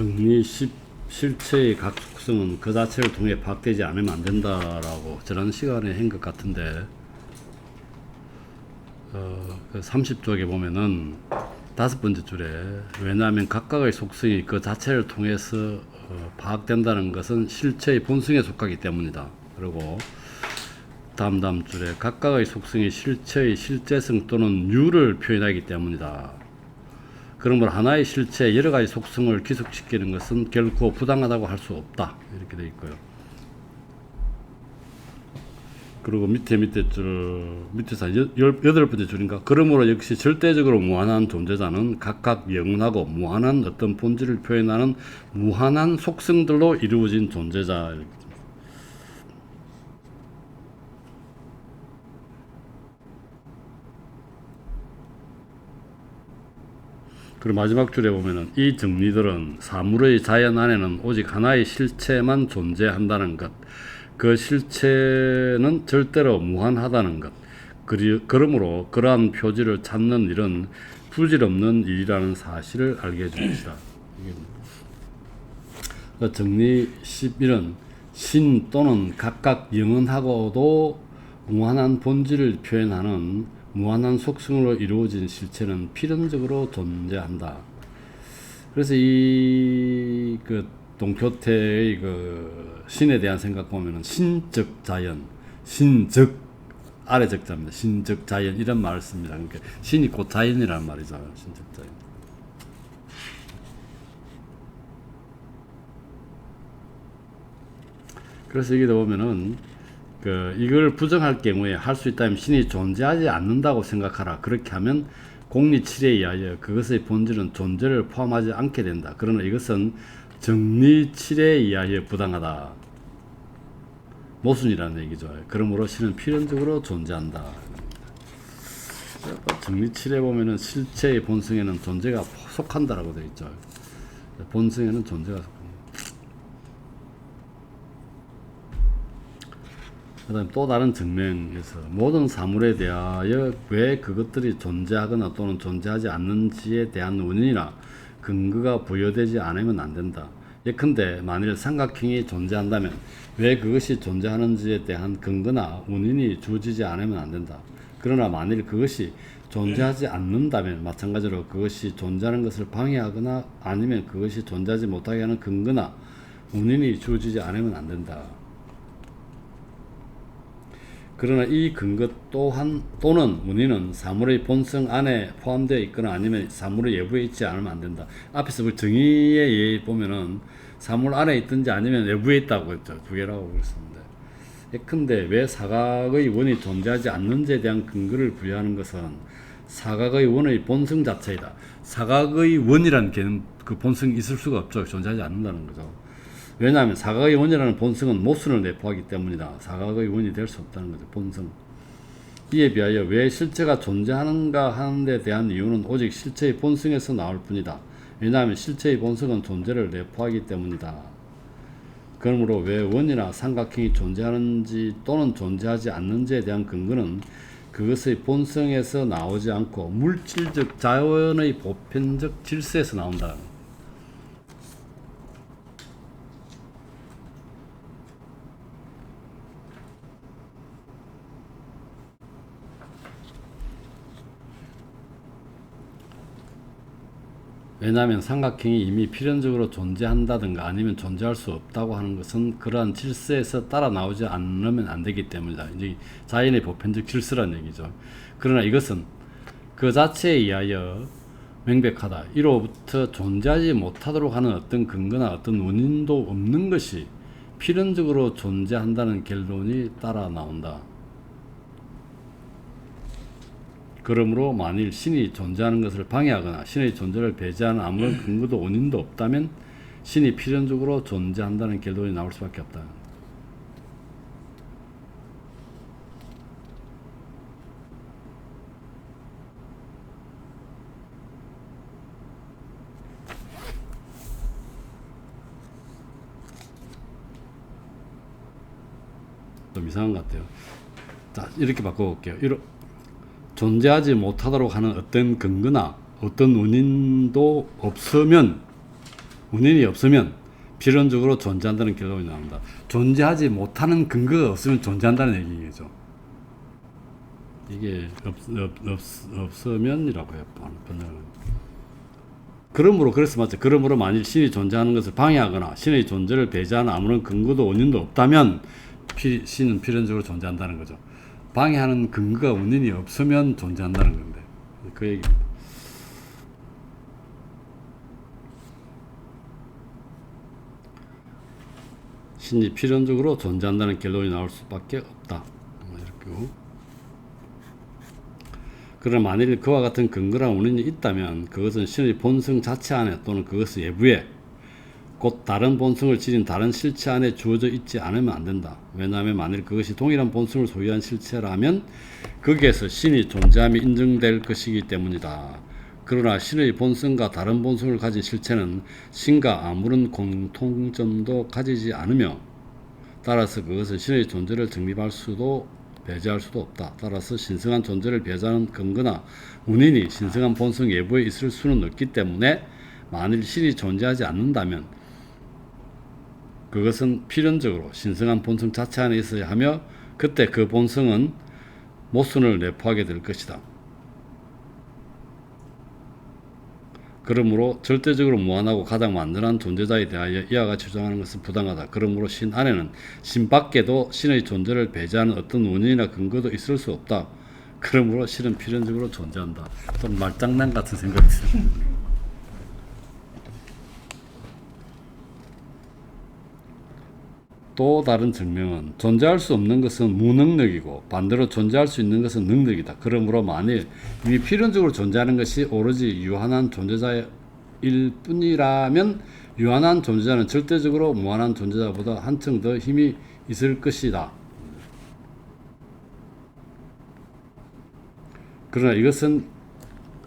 정리 실체의 각 속성은 그 자체를 통해 파악되지 않으면 안 된다라고 저런 시간에 한 것 같은데, 그 30쪽에 보면은 다섯 번째 줄에, 왜냐하면 각각의 속성이 그 자체를 통해서 파악된다는 것은 실체의 본성에 속하기 때문이다. 그리고 다음 줄에 각각의 속성이 실체의 실제성 또는 류를 표현하기 때문이다. 그러므로 하나의 실체에 여러 가지 속성을 귀속시키는 것은 결코 부당하다고 할 수 없다. 이렇게 되어 있고요. 그리고 밑에서 여덟 번째 줄인가? 그러므로 역시 절대적으로 무한한 존재자는 각각 영원하고 무한한 어떤 본질을 표현하는 무한한 속성들로 이루어진 존재자. 그리고 마지막 줄에 보면은 이 정리들은 사물의 자연 안에는 오직 하나의 실체만 존재한다는 것, 그 실체는 절대로 무한하다는 것, 그러므로 그러한 표지를 찾는 일은 부질없는 일이라는 사실을 알게 해줍시다. 정리 11은 신 또는 각각 영원하고도 무한한 본질을 표현하는 무한한 속성으로 이루어진 실체는 필연적으로 존재한다. 그래서 이 동표태의 신에 대한 생각 보면은 신적 자연, 신적 아래 적자입니다. 신적 자연 이런 말을 씁니다. 그러니까 신이 곧 자연이라는 말이죠. 신적 자연. 그래서 여기도 보면은 이걸 부정할 경우에 할 수 있다면 신이 존재하지 않는다고 생각하라. 그렇게 하면 공리 7에 의하여 그것의 본질은 존재를 포함하지 않게 된다. 그러나 이것은 정리 7에 의하여 부당하다. 모순이라는 얘기죠. 그러므로 신은 필연적으로 존재한다. 정리 7에 보면은 실체의 본성에는 존재가 속한다라고 되어 있죠. 본성에는 존재가 속합니다. 그 다음 또 다른 증명에서 모든 사물에 대하여 왜 그것들이 존재하거나 또는 존재하지 않는지에 대한 원인이나 근거가 부여되지 않으면 안 된다. 예컨대 만일 삼각형이 존재한다면 왜 그것이 존재하는지에 대한 근거나 원인이 주어지지 않으면 안 된다. 그러나 만일 그것이 존재하지 않는다면 마찬가지로 그것이 존재하는 것을 방해하거나 아니면 그것이 존재하지 못하게 하는 근거나 원인이 주어지지 않으면 안 된다. 그러나 이 근거 또는 원인은 사물의 본성 안에 포함되어 있거나 아니면 사물의 외부에 있지 않으면 안 된다. 앞에서 정의의 예에 보면은 사물 안에 있든지 아니면 외부에 있다고 했죠. 두 개라고 그랬습니다. 예컨대 왜 사각의 원이 존재하지 않는지에 대한 근거를 부여하는 것은 사각의 원의 본성 자체이다. 사각의 원이라는 개는 그 본성이 있을 수가 없죠. 존재하지 않는다는 거죠. 왜냐하면 사각의 원이라는 본성은 모순을 내포하기 때문이다. 사각의 원이 될 수 없다는 거죠. 본성. 이에 비하여 왜 실체가 존재하는가 하는 데 대한 이유는 오직 실체의 본성에서 나올 뿐이다. 왜냐하면 실체의 본성은 존재를 내포하기 때문이다. 그러므로 왜 원이나 삼각형이 존재하는지 또는 존재하지 않는지에 대한 근거는 그것의 본성에서 나오지 않고 물질적 자연의 보편적 질서에서 나온다. 왜냐하면 삼각형이 이미 필연적으로 존재한다든가 아니면 존재할 수 없다고 하는 것은 그러한 질서에서 따라 나오지 않으면 안 되기 때문이다. 이제 자연의 보편적 질서란 얘기죠. 그러나 이것은 그 자체에 의하여 명백하다. 이로부터 존재하지 못하도록 하는 어떤 근거나 어떤 원인도 없는 것이 필연적으로 존재한다는 결론이 따라 나온다. 그러므로 만일 신이 존재하는 것을 방해하거나 신의 존재를 배제하는 아무런 근거도 원인도 없다면 신이 필연적으로 존재한다는 결론이 나올 수밖에 없다. 좀 이상한 것 같아요. 자, 이렇게 바꿔볼게요. 존재하지 못하도록 하는 어떤 근거나 어떤 원인도 없으면 원인이 없으면 필연적으로 존재한다는 결론이 나옵니다. 존재하지 못하는 근거가 없으면 존재한다는 얘기죠. 이게 없으면이라고 해요. 그러므로 그래서 맞죠. 그러므로 만일 신이 존재하는 것을 방해하거나 신의 존재를 배제하는 아무런 근거도 원인도 없다면 신은 필연적으로 존재한다는 거죠. 방해하는 근거가 원인이 없으면 존재한다는 건데 그 얘기입니다. 신이 필연적으로 존재한다는 결론이 나올 수밖에 없다. 이렇게. 그러나 만일 그와 같은 근거랑 원인이 있다면 그것은 신의 본성 자체 안에 또는 그것의 외부에 곧 다른 본성을 지닌 다른 실체 안에 주어져 있지 않으면 안 된다. 왜냐하면 만일 그것이 동일한 본성을 소유한 실체라면 거기에서 신이 존재함이 인정될 것이기 때문이다. 그러나 신의 본성과 다른 본성을 가진 실체는 신과 아무런 공통점도 가지지 않으며 따라서 그것은 신의 존재를 정립할 수도 배제할 수도 없다. 따라서 신성한 존재를 배제하는 근거나 원인이 신성한 본성 외부에 있을 수는 없기 때문에 만일 신이 존재하지 않는다면 그것은 필연적으로 신성한 본성 자체 안에 있어야 하며 그때 그 본성은 모순을 내포하게 될 것이다. 그러므로 절대적으로 무한하고 가장 완전한 존재자에 대하여 이와 같이 주장하는 것은 부당하다. 그러므로 신 안에는 신 밖에도 신의 존재를 배제하는 어떤 원인이나 근거도 있을 수 없다. 그러므로 신은 필연적으로 존재한다. 좀 말장난 같은 생각이 듭니다. 또 다른 증명은 존재할 수 없는 것은 무능력이고 반대로 존재할 수 있는 것은 능력이다. 그러므로 만일 이미 필연적으로 존재하는 것이 오로지 유한한 존재자일 뿐이라면 유한한 존재자는 절대적으로 무한한 존재자보다 한층 더 힘이 있을 것이다. 그러나 이것은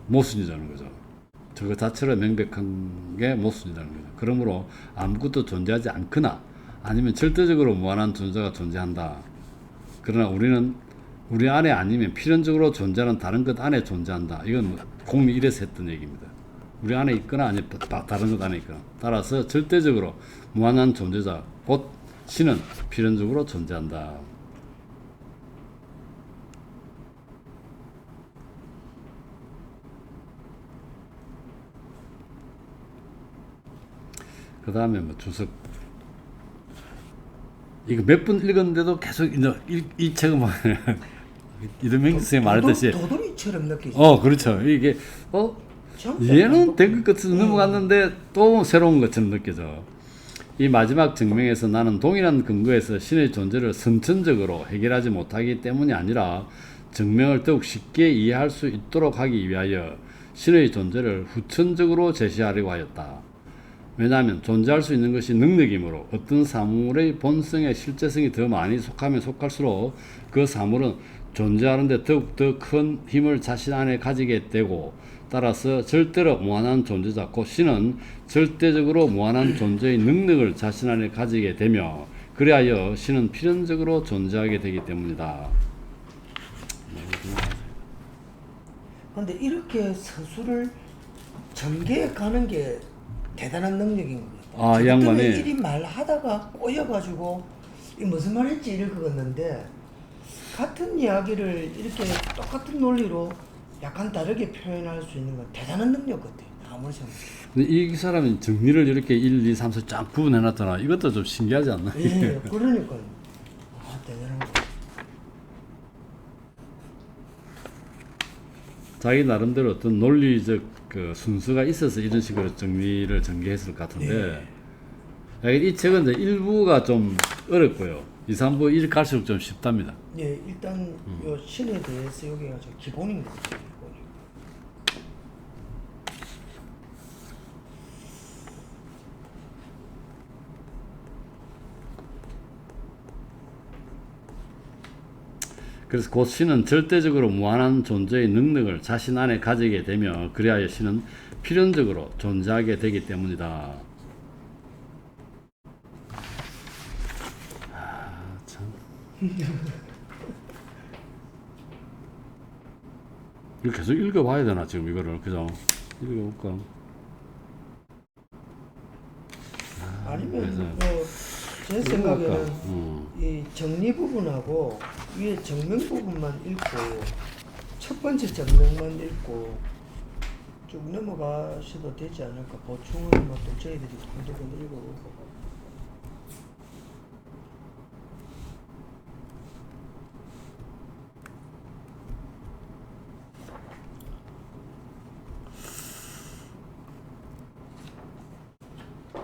모순이라는 거죠. 저거 자체로 명백한 게 모순이라는 거죠. 그러므로 아무것도 존재하지 않거나 아니면 절대적으로 무한한 존재가 존재한다. 그러나 우리는 우리 안에 아니면 필연적으로 존재하는 다른 것 안에 존재한다. 이건 공리 1에서 했던 얘기입니다. 우리 안에 있거나 아니면 다른 것 안에 있거나. 따라서 절대적으로 무한한 존재자, 곧 신은 필연적으로 존재한다. 그 다음에 뭐 주석. 이거 몇 번 읽었는데도 계속 이 책은 뭐 이동명 선생님 말했듯이 도돌이처럼 느끼죠. 그렇죠. 이게 얘는 된 것 같아서 넘어갔는데 또 새로운 것처럼 느껴져. 이 마지막 증명에서 나는 동일한 근거에서 신의 존재를 선천적으로 해결하지 못하기 때문이 아니라 증명을 더욱 쉽게 이해할 수 있도록 하기 위하여 신의 존재를 후천적으로 제시하려고 하였다. 왜냐하면 존재할 수 있는 것이 능력이므로 어떤 사물의 본성에 실제성이 더 많이 속하면 속할수록 그 사물은 존재하는데 더욱 더 큰 힘을 자신 안에 가지게 되고 따라서 절대로 무한한 존재자 곧 신은 절대적으로 무한한 존재의 능력을 자신 안에 가지게 되며 그리하여 신은 필연적으로 존재하게 되기 때문이다. 그런데 이렇게 서술을 전개해 가는 게 대단한 능력인 겁니다. 이 양반이 일이 말하다가 꼬여가지고 이 무슨 말인지 읽었는데 같은 이야기를 이렇게 똑같은 논리로 약간 다르게 표현할 수 있는 건 대단한 능력 같아요. 아무리 생각해도. 근데 이 사람이 정리를 이렇게 1, 2, 3, 4 쫙 구분해놨잖아. 이것도 좀 신기하지 않나? 예, 그러니까요. 대단한 거. 자기 나름대로 어떤 논리적 그 순서가 있어서 이런 식으로 전개했을 것 같은데 이 책은 이제 일부가 좀 어렵고요. 2, 3부 일 갈수록 좀 쉽답니다. 예, 일단 요 신에 대해서 여기가 좀 기본인 것 같아요. 그래서 곧 신은 절대적으로 무한한 존재의 능력을 자신 안에 가지게 되며 그리하여 신은 필연적으로 존재하게 되기 때문이다. 참. 이거 계속 읽어봐야 되나 지금 이거를 그죠? 읽어볼까? 그래서 제 생각에는 어. 이 정리 부분하고 위에 정명 부분만 읽고 첫 번째 정명만 읽고 쭉 넘어가셔도 되지 않을까. 보충은 뭐또 저희들이 한두번 읽어보고.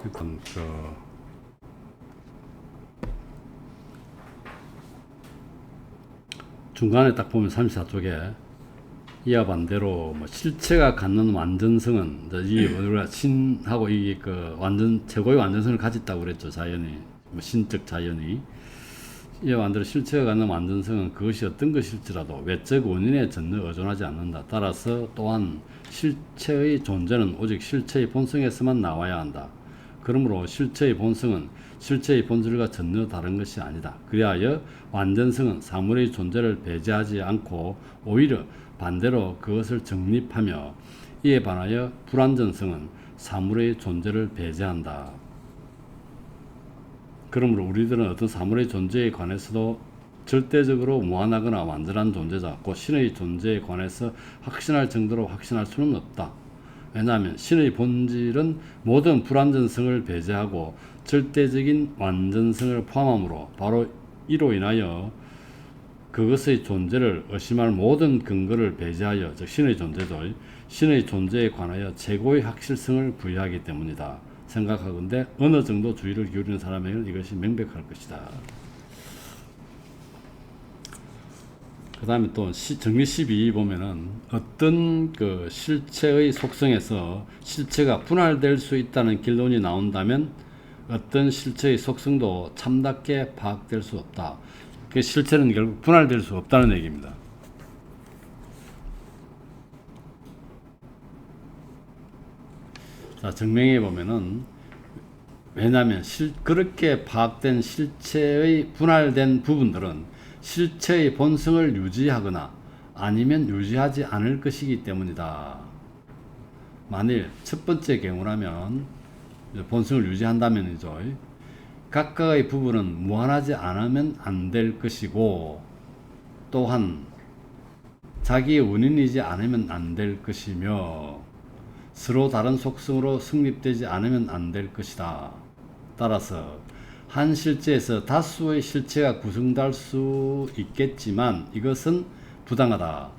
일단 중간에 딱 보면 34쪽에 이와 반대로 뭐 실체가 갖는 완전성은 이제 이 우리가 신하고 이 그 완전 최고의 완전성을 가졌다고 그랬죠. 자연이 뭐 신적 자연이 이와 반대로 실체가 갖는 완전성은 그것이 어떤 것일지라도 외적 원인에 전혀 의존하지 않는다. 따라서 또한 실체의 존재는 오직 실체의 본성에서만 나와야 한다. 그러므로 실체의 본성은 실체의 본질과 전혀 다른 것이 아니다. 그리하여 완전성은 사물의 존재를 배제하지 않고 오히려 반대로 그것을 정립하며 이에 반하여 불완전성은 사물의 존재를 배제한다. 그러므로 우리들은 어떤 사물의 존재에 관해서도 절대적으로 무한하거나 완전한 존재자, 곧 신의 존재에 관해서 확신할 정도로 확신할 수는 없다. 왜냐하면 신의 본질은 모든 불완전성을 배제하고 절대적인 완전성을 포함하므로 바로 이로 인하여 그것의 존재를 의심할 모든 근거를 배제하여, 즉 신의 존재도 신의 존재에 관하여 최고의 확실성을 부여하기 때문이다. 생각하건대 어느 정도 주의를 기울이는 사람에게는 이것이 명백할 것이다. 그 다음에 또 정리 12 보면은 어떤 그 실체의 속성에서 실체가 분할될 수 있다는 결론이 나온다면 어떤 실체의 속성도 참답게 파악될 수 없다. 그 실체는 결국 분할될 수 없다는 얘기입니다. 자, 정명에 보면은 왜냐하면 그렇게 파악된 실체의 분할된 부분들은 실체의 본성을 유지하거나 아니면 유지하지 않을 것이기 때문이다. 만일 첫 번째 경우라면 본성을 유지한다면이죠. 각각의 부분은 무한하지 않으면 안 될 것이고 또한 자기의 원인이지 않으면 안 될 것이며 서로 다른 속성으로 성립되지 않으면 안 될 것이다. 따라서 한 실체에서 다수의 실체가 구성될 수 있겠지만 이것은 부당하다.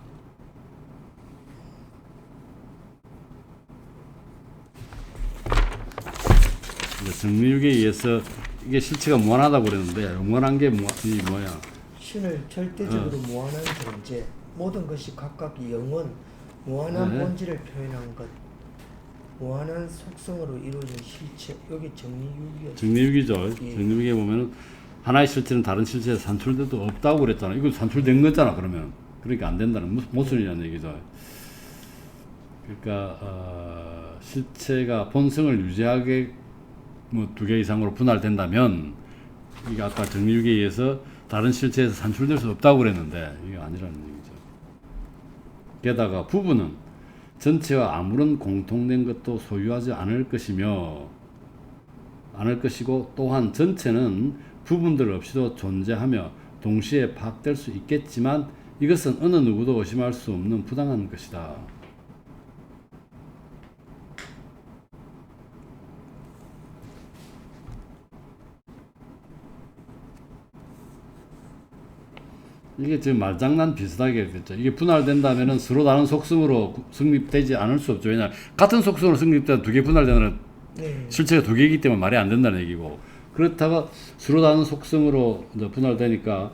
정리육에 의해서 이게 실체가 무한하다고 그랬는데 무한한 게 뭐야? 신을 절대적으로 무한한 존재, 모든 것이 각각 영원, 무한한 네. 본질을 표현한 것, 무한한 속성으로 이루어진 실체. 여기 정리육이었죠. 정리육이죠. 예. 정리육에 보면은 하나의 실체는 다른 실체에 산출돼도 없다고 그랬잖아. 이거 산출된 거잖아. 그러면 그러니까 안 된다는 모순이라는 얘기죠. 그러니까 실체가 본성을 유지하게 뭐 2개 이상으로 분할된다면 이게 아까 정리육에 의해서 다른 실체에서 산출될 수 없다고 그랬는데 이게 아니라는 얘기죠. 게다가 부분은 전체와 아무런 공통된 것도 소유하지 않을 것이고 또한 전체는 부분들 없이도 존재하며 동시에 파악될 수 있겠지만 이것은 어느 누구도 의심할 수 없는 부당한 것이다. 이게 지금 말장난 비슷하게 됐죠. 이게 분할된다면은 서로 다른 속성으로 성립되지 않을 수 없죠. 왜냐 같은 속성으로 성립된 2개 분할되는 네. 실체가 2개이기 때문에 말이 안 된다는 얘기고, 그렇다가 서로 다른 속성으로 이제 분할되니까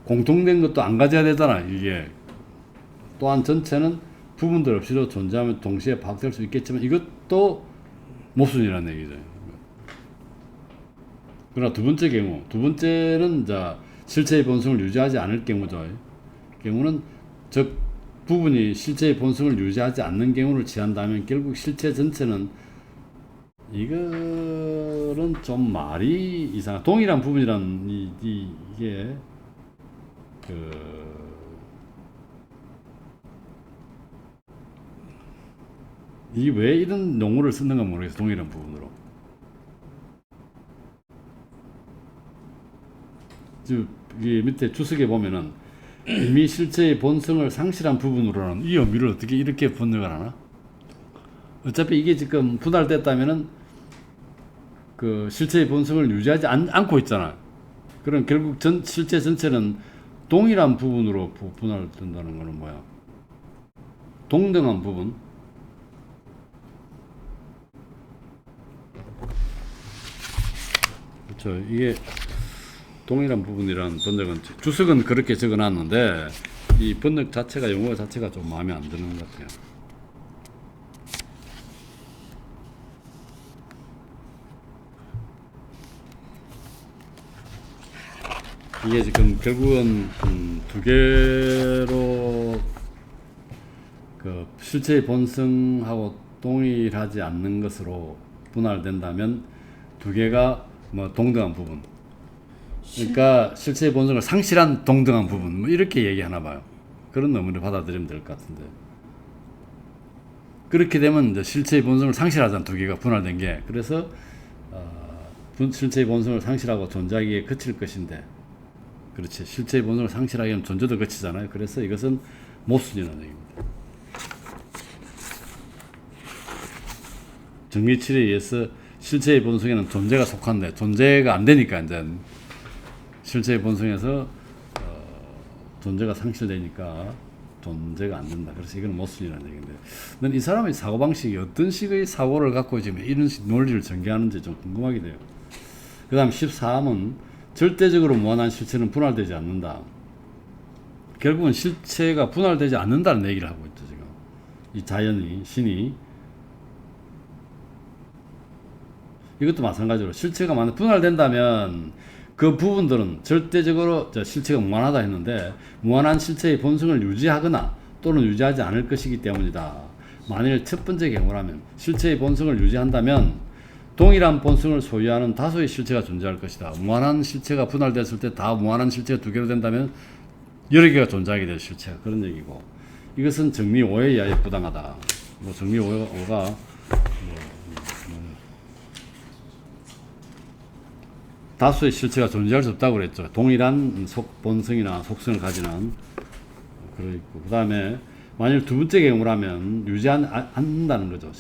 공통된 것도 안 가져야 되잖아. 이게 또한 전체는 부분들 없이도 존재하면 동시에 파악될 수 있겠지만 이것도 모순이라는 얘기죠. 그러나 두 번째는 이제 실체의 본성을 유지하지 않을 경우죠. 경우는 즉 부분이 실체의 본성을 유지하지 않는 경우를 취한다면 결국 실체 전체는 이거는 좀 말이 이상. 동일한 부분이란 이게 이 왜 이런 용어를 쓰는가 모르겠어. 동일한 부분으로. 이 밑에 주석에 보면은 이미 실체의 본성을 상실한 부분으로는 이 의미를 어떻게 이렇게 번역을 하나? 어차피 이게 지금 분할됐다면은 그 실체의 본성을 유지하지 않고 있잖아. 그럼 결국 실체 전체는 동일한 부분으로 분할된다는 거는 뭐야? 동등한 부분. 그렇죠. 이게 동일한 부분이라는 번역은 주석은 그렇게 적어놨는데 이 번역 자체가 영어 자체가 좀 마음에 안 드는 것 같아요. 이게 지금 결국은 두 개로 그 실체의 본성하고 동일하지 않는 것으로 분할된다면 두 개가 뭐 동등한 부분. 그러니까 실체의 본성을 상실한 동등한 부분 뭐 이렇게 얘기하나 봐요. 그런 의미를 받아들이면 될 것 같은데. 그렇게 되면 이제 실체의 본성을 상실하자는 두 개가 분할된 게 그래서 실체의 본성을 상실하고 존재하기에 그칠 것인데 그렇지. 실체의 본성을 상실하기에는 존재도 거치잖아요. 그래서 이것은 모순이라는 얘기입니다. 정리치레에 의해서 실체의 본성에는 존재가 속한데 존재가 안 되니까 이제 실체의 본성에서 존재가 상실되니까 존재가 안 된다. 그래서 이건 모순이라는 얘기인데, 난 이 사람의 사고 방식이 어떤 식의 사고를 갖고 지금 이런 식 논리를 전개하는지 좀 궁금하게 돼요. 그다음 14함은 절대적으로 무한한 실체는 분할되지 않는다. 결국은 실체가 분할되지 않는다는 얘기를 하고 있죠, 지금. 이 자연이, 신이. 이것도 마찬가지로 실체가 만약 분할된다면 그 부분들은 절대적으로 실체가 무한하다 했는데 무한한 실체의 본성을 유지하거나 또는 유지하지 않을 것이기 때문이다. 만일 첫 번째 경우라면 실체의 본성을 유지한다면 동일한 본성을 소유하는 다수의 실체가 존재할 것이다. 무한한 실체가 분할됐을 때 다 무한한 실체가 두 개로 된다면 여러 개가 존재하게 될 실체가 그런 얘기고, 이것은 정리 5에 의하여 부당하다. 뭐 정리 5가 다수의 실체가 존재할 수 없다고 그랬죠. 동일한 본성이나 속성을 가지는. 그리고 그 다음에 만일 두 번째 경우라면 유지하지 않는다는 거죠.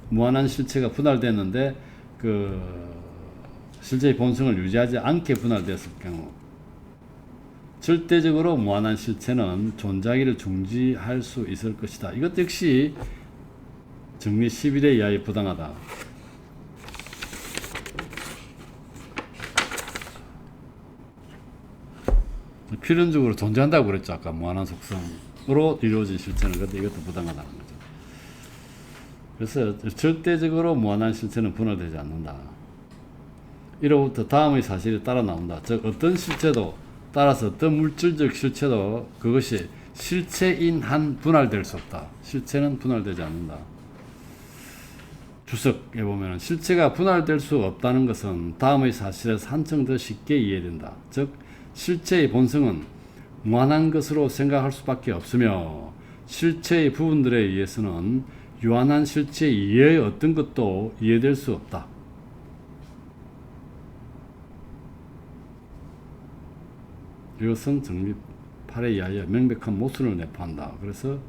무한한 실체가 분할됐는데 그 실체의 본성을 유지하지 않게 분할됐을 경우 절대적으로 무한한 실체는 존재하기를 중지할 수 있을 것이다. 이것 역시 정리 11에 의하여 부당하다. 필연적으로 존재한다고 그랬죠. 아까 무한한 속성으로 이루어진 실체는. 근데 이것도 부당하다는 거죠. 그래서 절대적으로 무한한 실체는 분할되지 않는다. 이로부터 다음의 사실이 따라 나온다. 즉 어떤 실체도 따라서 어떤 물질적 실체도 그것이 실체인 한 분할될 수 없다. 실체는 분할되지 않는다. 주석에 보면 실체가 분할될 수 없다는 것은 다음의 사실에서 한층 더 쉽게 이해된다. 즉 실체의 본성은 무한한 것으로 생각할 수밖에 없으며 실체의 부분들에 의해서는 유한한 실체 이외의 어떤 것도 이해될 수 없다. 이것은 정리 8에 의하여 명백한 모순을 내포한다. 그래서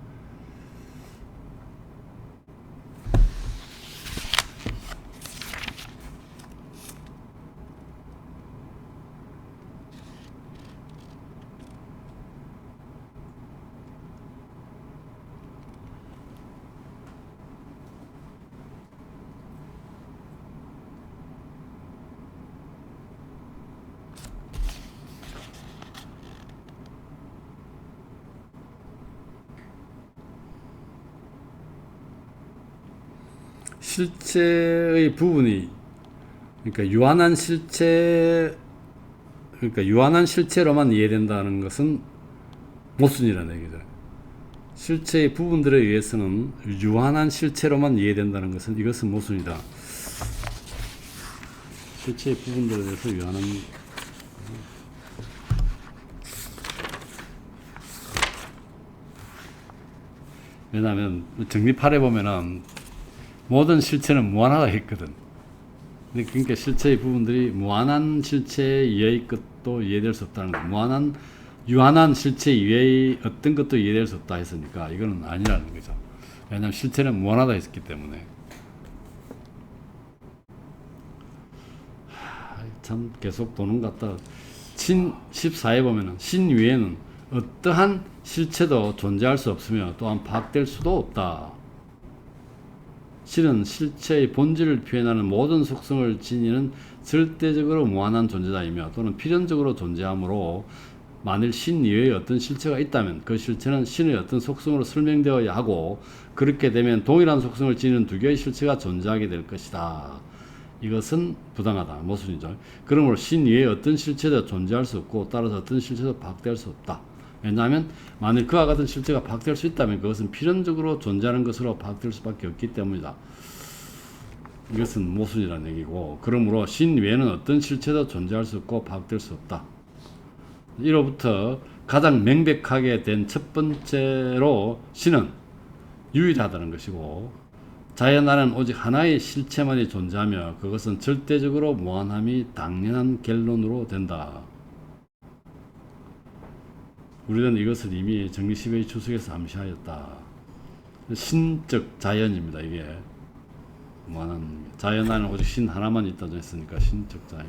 실체의 부분이 그러니까 유한한 실체로만 이해된다는 것은 모순이라는 얘기죠. 실체의 부분들에 의해서는 유한한 실체로만 이해된다는 것은 이것은 모순이다. 실체의 부분들에 대해서 유한한 왜냐하면 정리 8에 보면은 모든 실체는 무한하다 했거든. 그러니까 실체의 부분들이 무한한 실체 이외의 것도 이해될 수 없다는 거. 유한한 실체 이외의 어떤 것도 이해될 수 없다 했으니까 이거는 아니라는 거죠. 왜냐하면 실체는 무한하다 했기 때문에. 참 계속 도는 것 같다. 신 14에 보면은 신 위에는 어떠한 실체도 존재할 수 없으며 또한 파악될 수도 없다. 신은 실체의 본질을 표현하는 모든 속성을 지니는 절대적으로 무한한 존재자이며 또는 필연적으로 존재하므로 만일 신 이외에 어떤 실체가 있다면 그 실체는 신의 어떤 속성으로 설명되어야 하고 그렇게 되면 동일한 속성을 지니는 두 개의 실체가 존재하게 될 것이다. 이것은 부당하다. 모순이죠. 그러므로 신 이외에 어떤 실체도 존재할 수 없고 따라서 어떤 실체도 파악될 수 없다. 왜냐하면 만일 그와 같은 실체가 파악될 수 있다면 그것은 필연적으로 존재하는 것으로 파악될 수밖에 없기 때문이다. 이것은 모순이라는 얘기고 그러므로 신 외에는 어떤 실체도 존재할 수 없고 파악될 수 없다. 이로부터 가장 명백하게 된 첫 번째로 신은 유일하다는 것이고 자연 안에는 오직 하나의 실체만이 존재하며 그것은 절대적으로 무한함이 당연한 결론으로 된다. 우리는 이것을 이미 정리시베이 추석에서 암시하였다. 신적 자연입니다. 이게 무한한 자연 안에 오직 신 하나만 있다고 했으니까 신적 자연.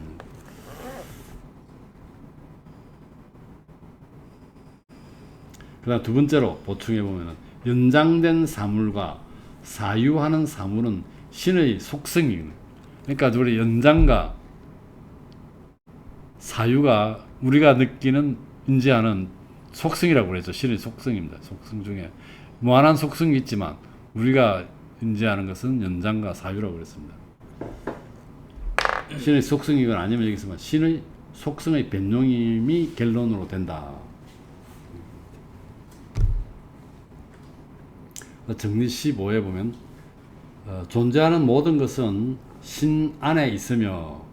그다음 두 번째로 보충해 보면은 연장된 사물과 사유하는 사물은 신의 속성이에요. 그러니까 우리 연장과 사유가 우리가 느끼는 인지하는 속성이라고 그랬죠. 신의 속성입니다. 속성 중에 무한한 속성이 있지만 우리가 인지하는 것은 연장과 사유라고 그랬습니다. 신의 속성이건 아니면 여기서만 신의 속성의 변용임이 결론으로 된다. 정리 15에 보면 존재하는 모든 것은 신 안에 있으며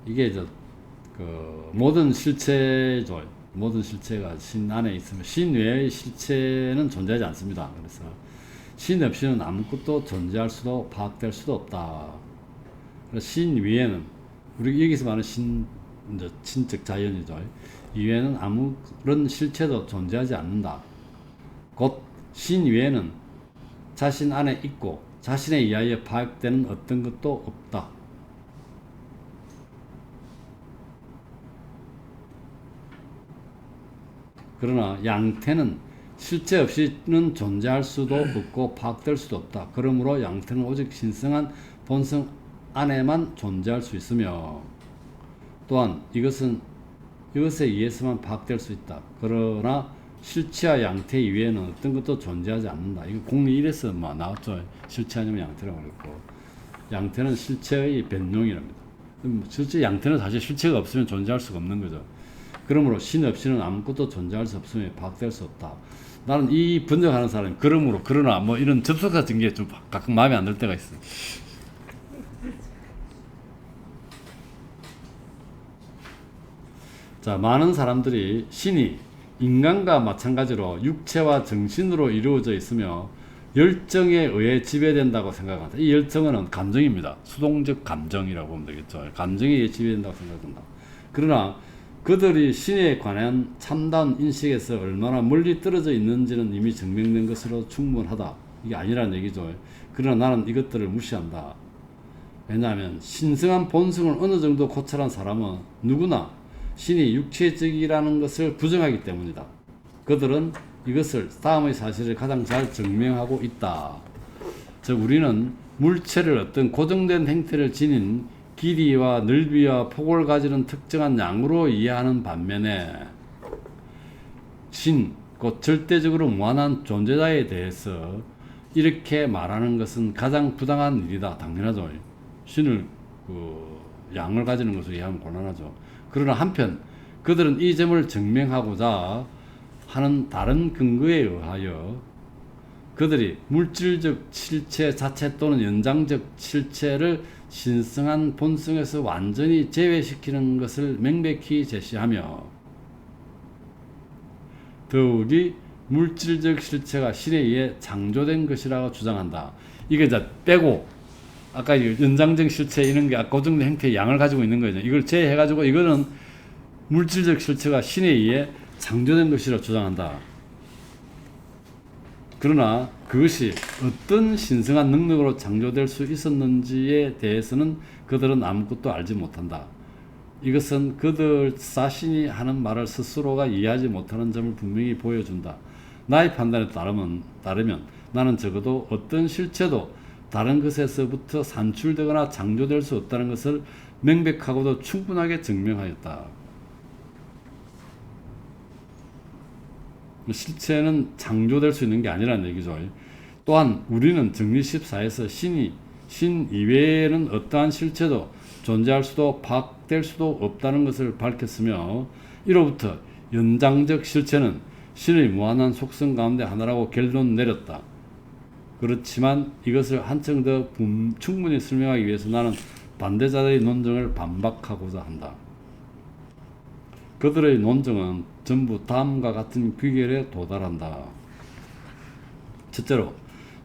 이게 모든 실체죠. 모든 실체가 신 안에 있으며 신 외의 실체는 존재하지 않습니다. 그래서 신 없이는 아무것도 존재할 수도 파악될 수도 없다. 그래서 신 위에는 우리 여기서 말하는 신적 자연이죠. 이외에는 아무런 실체도 존재하지 않는다. 곧 신 위에는 자신 안에 있고 자신에 의하여 파악되는 어떤 것도 없다. 그러나 양태는 실체 없이는 존재할 수도 없고 파악될 수도 없다. 그러므로 양태는 오직 신성한 본성 안에만 존재할 수 있으며 또한 이것에 의해서만 파악될 수 있다. 그러나 실체와 양태 이외에는 어떤 것도 존재하지 않는다. 이거 공리 1에서 나왔죠. 실체 아니면 양태라고 그랬고 양태는 실체의 변용이랍니다. 실제 양태는 사실 실체가 없으면 존재할 수가 없는 거죠. 그러므로 신 없이는 아무것도 존재할 수 없으며 파악될 수 없다. 나는 이 분석하는 사람이 그러므로 그러나 뭐 이런 접속 같은 게 좀 가끔 마음에 안 들 때가 있어. 자, 많은 사람들이 신이 인간과 마찬가지로 육체와 정신으로 이루어져 있으며 열정에 의해 지배된다고 생각한다. 이 열정은 감정입니다. 수동적 감정이라고 보면 되겠죠. 감정에 의해 지배된다고 생각한다. 그러나 그들이 신에 관한 참다운 인식에서 얼마나 멀리 떨어져 있는지는 이미 증명된 것으로 충분하다. 이게 아니라는 얘기죠. 그러나 나는 이것들을 무시한다. 왜냐하면 신성한 본성을 어느 정도 고찰한 사람은 누구나 신이 육체적이라는 것을 부정하기 때문이다. 그들은 이것을 다음의 사실을 가장 잘 증명하고 있다. 즉 우리는 물체를 어떤 고정된 형태를 지닌 길이와 넓이와 폭을 가지는 특정한 양으로 이해하는 반면에 신, 곧 절대적으로 무한한 존재자에 대해서 이렇게 말하는 것은 가장 부당한 일이다. 당연하죠. 신을 양을 가지는 것을 이해하면 곤란하죠. 그러나 한편 그들은 이 점을 증명하고자 하는 다른 근거에 의하여 그들이 물질적 실체 자체 또는 연장적 실체를 신성한 본성에서 완전히 제외시키는 것을 명백히 제시하며 더욱이 물질적 실체가 신에 의해 창조된 것이라고 주장한다. 이게 이제 빼고 아까 연장적 실체 이런 게 아까 그 정도 형태의 양을 가지고 있는 거죠. 이걸 제해가지고 이거는 물질적 실체가 신에 의해 창조된 것이라고 주장한다. 그러나 그것이 어떤 신성한 능력으로 창조될 수 있었는지에 대해서는 그들은 아무것도 알지 못한다. 이것은 그들 자신이 하는 말을 스스로가 이해하지 못하는 점을 분명히 보여준다. 나의 판단에 따르면 나는 적어도 어떤 실체도 다른 것에서부터 산출되거나 창조될 수 없다는 것을 명백하고도 충분하게 증명하였다. 실체는 창조될 수 있는 게 아니라는 얘기죠. 또한 우리는 정리 14에서 신 이외에는 어떠한 실체도 존재할 수도 파악될 수도 없다는 것을 밝혔으며 이로부터 연장적 실체는 신의 무한한 속성 가운데 하나라고 결론 내렸다. 그렇지만 이것을 한층 더 충분히 설명하기 위해서 나는 반대자들의 논증을 반박하고자 한다. 그들의 논증은 전부 다음과 같은 귀결에 도달한다. 첫째로,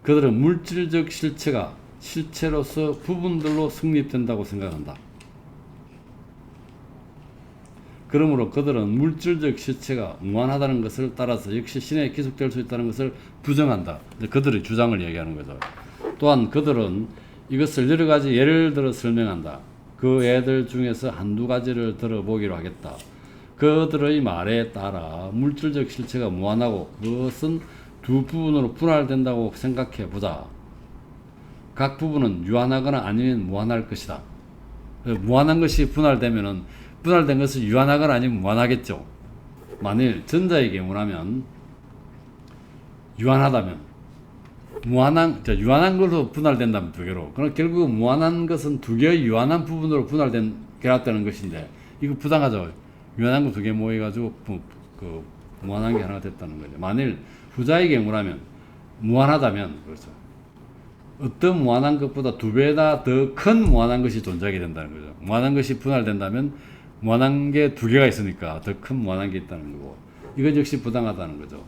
그들은 물질적 실체가 실체로서 부분들로 성립된다고 생각한다. 그러므로 그들은 물질적 실체가 무한하다는 것을 따라서 역시 신에 기속될 수 있다는 것을 부정한다. 그들의 주장을 얘기하는 거죠. 또한 그들은 이것을 여러 가지 예를 들어 설명한다. 그 예들 중에서 한두 가지를 들어보기로 하겠다. 그들의 말에 따라 물질적 실체가 무한하고 그것은 두 부분으로 분할된다고 생각해 보자. 각 부분은 유한하거나 아니면 무한할 것이다. 무한한 것이 분할되면은 분할된 것은 유한하거나 아니면 무한하겠죠. 만일 전자의 경우라면 유한하다면 유한한 것으로 분할된다면 두 개로. 그럼 결국 무한한 것은 두 개의 유한한 부분으로 결합되는 것인데 이거 부당하죠. 유한한 거 두 개 모여가지고 무한한 게 하나가 됐다는 거죠. 만일 후자의 경우라면 무한하다면 그렇죠. 어떤 무한한 것보다 두 배나 더 큰 무한한 것이 존재하게 된다는 거죠. 무한한 것이 분할된다면 무한한 게 두 개가 있으니까 더 큰 무한한 게 있다는 거고 이건 역시 부당하다는 거죠.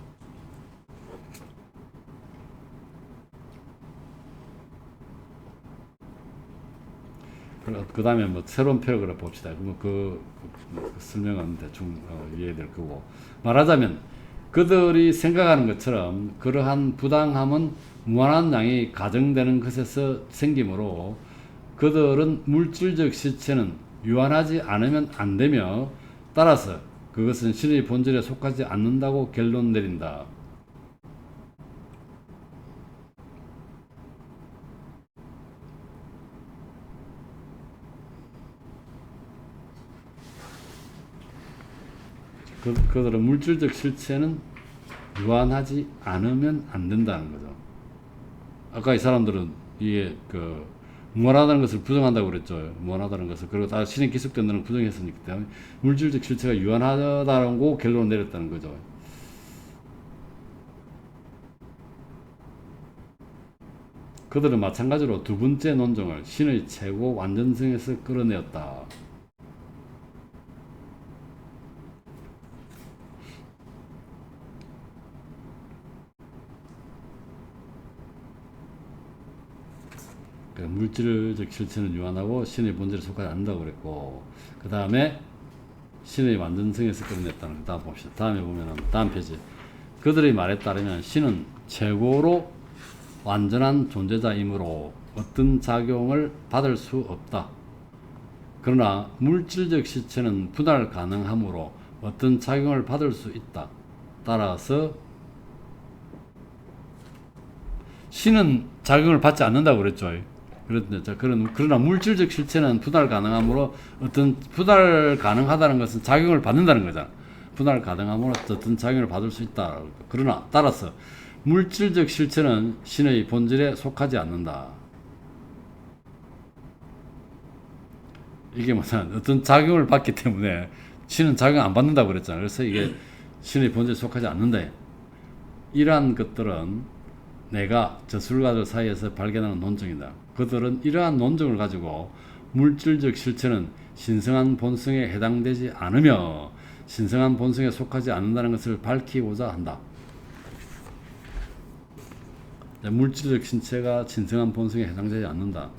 그 다음에 뭐 새로운 패러그래프 봅시다. 그러면 그 설명은 대충 이해될 거고 말하자면 그들이 생각하는 것처럼 그러한 부당함은 무한한 양이 가정되는 것에서 생기므로 그들은 물질적 실체는 유한하지 않으면 안 되며 따라서 그것은 신의 본질에 속하지 않는다고 결론 내린다. 그들은 물질적 실체는 유한하지 않으면 안 된다는 거죠. 아까 이 사람들은 이게 무한하다는 것을 부정한다고 그랬죠. 무한하다는 것을. 그리고 다 신이 기속된다는 부정했으니까 때문에 물질적 실체가 유한하다고 결론을 내렸다는 거죠. 그들은 마찬가지로 두 번째 논증을 신의 최고 완전성에서 끌어내었다. 물질적 실체는 유한하고 신의 본질에 속하지 않는다고 그랬고 그 다음에 신의 완전성에서 끌어냈다는 거. 다음 봅시다. 다음에 보면은 다음 페이지. 그들의 말에 따르면 신은 최고로 완전한 존재자이므로 어떤 작용을 받을 수 없다. 그러나 물질적 실체는 분할 가능하므로 어떤 작용을 받을 수 있다. 따라서 신은 작용을 받지 않는다고 그랬죠. 그러나 물질적 실체는 분할 가능하므로 분할 가능하다는 것은 작용을 받는다는 거잖아. 분할 가능하므로 어떤 작용을 받을 수 있다. 그러나 따라서 물질적 실체는 신의 본질에 속하지 않는다. 이게 어떤 작용을 받기 때문에 신은 작용 안 받는다고 그랬잖아. 그래서 이게 신의 본질에 속하지 않는다. 이러한 것들은 내가 저술가들 사이에서 발견하는 논증이다. 그들은 이러한 논증을 가지고 물질적 실체는 신성한 본성에 해당되지 않으며 신성한 본성에 속하지 않는다는 것을 밝히고자 한다. 물질적 신체가 진정한 본성에 해당되지 않는다.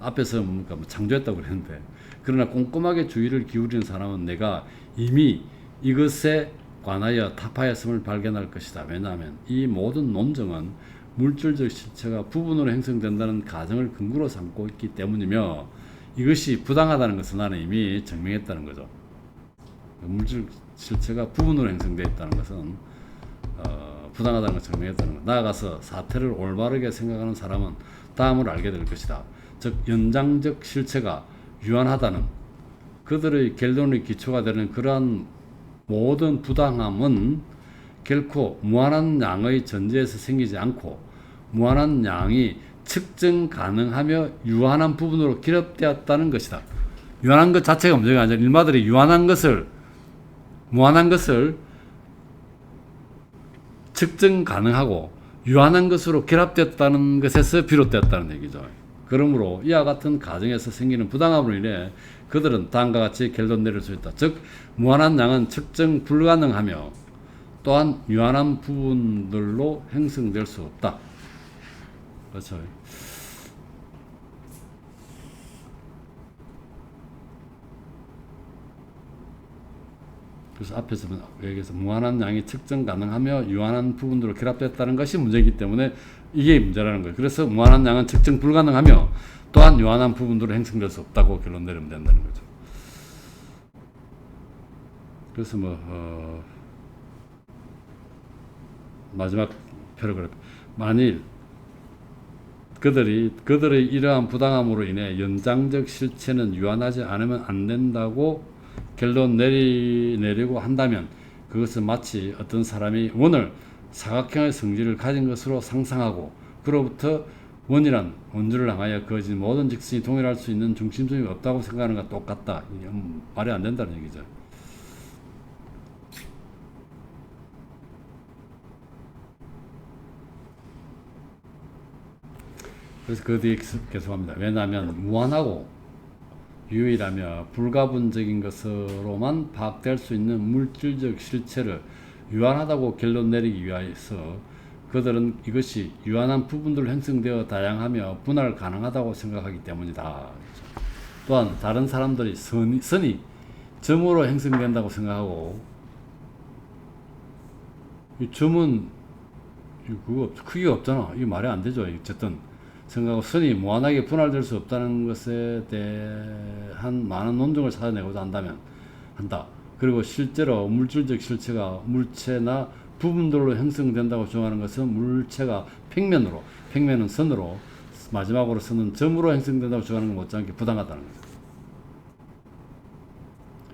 앞에서 뭡니까? 창조했다고 그랬는데, 그러나 꼼꼼하게 주의를 기울이는 사람은 내가 이미 이것에 관하여 타파했음을 발견할 것이다. 왜냐하면 이 모든 논증은 물질적 실체가 부분으로 형성된다는 가정을 근거로 삼고 있기 때문이며, 이것이 부당하다는 것을 나는 이미 증명했다는 거죠. 물질 실체가 부분으로 형성되어 있다는 것은 부당하다는 것을 증명했다는 것. 나아가서 사태를 올바르게 생각하는 사람은 다음을 알게 될 것이다. 즉 연장적 실체가 유한하다는 그들의 결론의 기초가 되는 그러한 모든 부당함은 결코 무한한 양의 전제에서 생기지 않고 무한한 양이 측정 가능하며 유한한 부분으로 기록되었다는 것이다. 유한한 것 자체가 문제가 아니라 일마들이 유한한 것을 무한한 것을 측정 가능하고 유한한 것으로 결합되었다는 것에서 비롯되었다는 얘기죠. 그러므로 이와 같은 가정에서 생기는 부당함으로 인해 그들은 다음과 같이 결론 내릴 수 있다. 즉 무한한 양은 측정 불가능하며 또한 유한한 부분들로 형성될 수 없다. 그렇죠. 그래서 앞에서 얘기해서 무한한 양이 측정 가능하며 유한한 부분으로 결합됐다는 것이 문제이기 때문에 이게 문제라는 거예요. 그래서 무한한 양은 측정 불가능하며 또한 유한한 부분으로 형성될 수 없다고 결론 내리면 된다는 거죠. 그래서 마지막 패러그래프, 만일 그들의 이러한 부당함으로 인해 연장적 실체는 유한하지 않으면 안 된다고 결론 내리고 한다면 그것은 마치 어떤 사람이 원을 사각형의 성질을 가진 것으로 상상하고 그로부터 원이란 원주를 향하여 그어진 모든 직선이 동일할 수 있는 중심점이 없다고 생각하는 것과 똑같다. 말이 안 된다는 얘기죠. 그래서 그 뒤에 계속합니다. 왜냐하면 무한하고 유일하며 불가분적인 것으로만 파악될 수 있는 물질적 실체를 유한하다고 결론 내리기 위해서 그들은 이것이 유한한 부분들로 형성되어 다양하며 분할 가능하다고 생각하기 때문이다. 또한 다른 사람들이 선이 점으로 형성된다고 생각하고 이 점은 그거 크기가 없잖아. 이게 말이 안 되죠. 어쨌든 생각하고 선이 무한하게 분할될 수 없다는 것에 대한 많은 논증을 찾아내고자 한다. 그리고 실제로 물질적 실체가 물체나 부분들로 형성된다고 주장하는 것은 물체가 평면은 선으로 마지막으로 선은 점으로 형성된다고 주장하는 것 못지않게 부당하다는 거죠.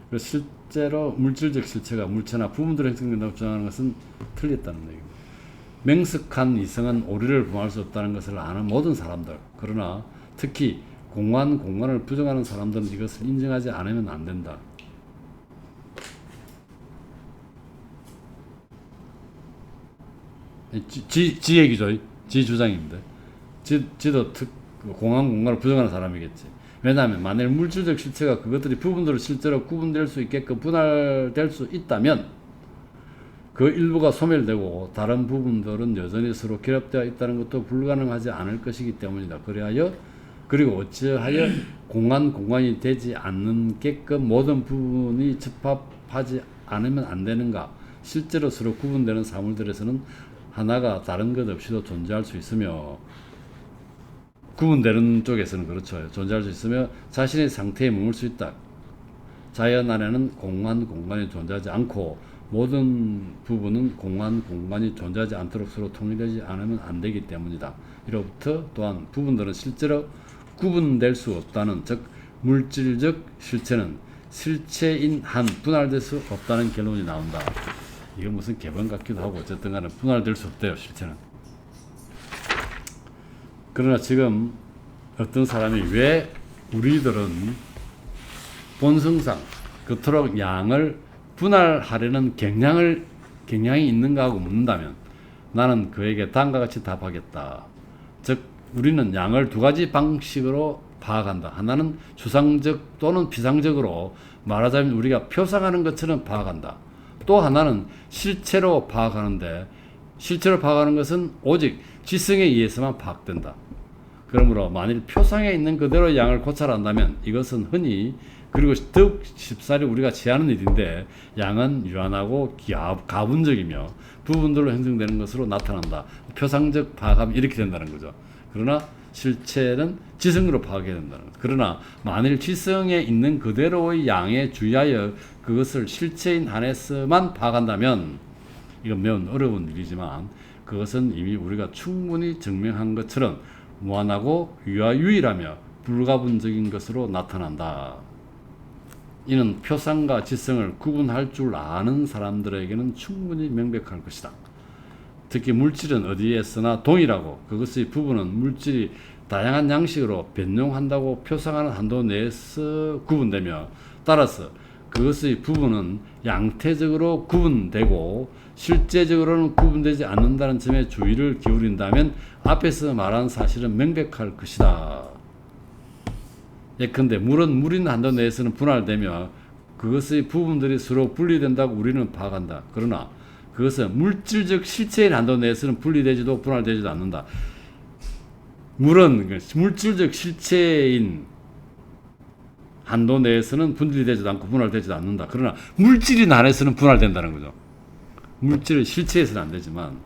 그래서 실제로 물질적 실체가 물체나 부분들로 형성된다고 주장하는 것은 틀렸다는 얘기입니다. 명석한 이성은 오류를 범할 수 없다는 것을 아는 모든 사람들, 그러나 특히 공간을 부정하는 사람들은 이것을 인정하지 않으면 안 된다. 지 얘기죠. 지 주장입니다. 지도 공간을 부정하는 사람이겠지. 왜냐하면 만일 물질적 실체가 그것들이 부분들로 실제로 구분될 수 있게끔 분할될 수 있다면 그 일부가 소멸되고 다른 부분들은 여전히 서로 결합되어 있다는 것도 불가능하지 않을 것이기 때문이다. 그리고 어찌하여 공간이 되지 않게끔 모든 부분이 접합하지 않으면 안 되는가? 실제로 서로 구분되는 사물들에서는 하나가 다른 것 없이도 존재할 수 있으며 구분되는 쪽에서는 그렇죠. 존재할 수 있으며 자신의 상태에 머물 수 있다. 자연 안에는 공간이 존재하지 않고 모든 부분은 공간이 존재하지 않도록 서로 통일되지 않으면 안 되기 때문이다. 이로부터 또한 부분들은 실제로 구분될 수 없다는, 즉 물질적 실체는 실체인 한 분할될 수 없다는 결론이 나온다. 이건 무슨 개번 같기도 하고 어쨌든 간에 분할될 수 없대요, 실체는. 그러나 지금 어떤 사람이 왜 우리들은 본성상 그토록 양을 분할하려는 경향이 있는가 하고 묻는다면 나는 그에게 다음과 같이 답하겠다. 즉 우리는 양을 두 가지 방식으로 파악한다. 하나는 추상적 또는 비상적으로 말하자면 우리가 표상하는 것처럼 파악한다. 또 하나는 실체로 파악하는데 실체로 파악하는 것은 오직 지성에 의해서만 파악된다. 그러므로 만일 표상에 있는 그대로의 양을 고찰한다면 이것은 흔히 그리고 더욱 쉽사리 우리가 취하는 일인데 양은 유한하고 가분적이며 부분들로 형성되는 것으로 나타난다. 표상적 파악하면 이렇게 된다는 거죠. 그러나 실체는 지성으로 파악해야 된다는 거죠. 그러나 만일 지성에 있는 그대로의 양에 주의하여 그것을 실체인 한에서만 파악한다면 이건 매우 어려운 일이지만 그것은 이미 우리가 충분히 증명한 것처럼 무한하고 유일하며 불가분적인 것으로 나타난다. 이는 표상과 지성을 구분할 줄 아는 사람들에게는 충분히 명백할 것이다. 특히 물질은 어디에서나 동일하고 그것의 부분은 물질이 다양한 양식으로 변용한다고 표상하는 한도 내에서 구분되며 따라서 그것의 부분은 양태적으로 구분되고 실제적으로는 구분되지 않는다는 점에 주의를 기울인다면 앞에서 말한 사실은 명백할 것이다. 예컨대 물은 물인 한도 내에서는 분할되며 그것의 부분들이 서로 분리된다고 우리는 파악한다. 그러나 그것은 물질적 실체인 한도 내에서는 분리되지도 분할되지도 않는다. 물은 물질적 실체인 한도 내에서는 분리되지도 않고 분할되지도 않는다. 그러나 물질인 안에서는 분할된다는 거죠. 물질의 실체에서는 안 되지만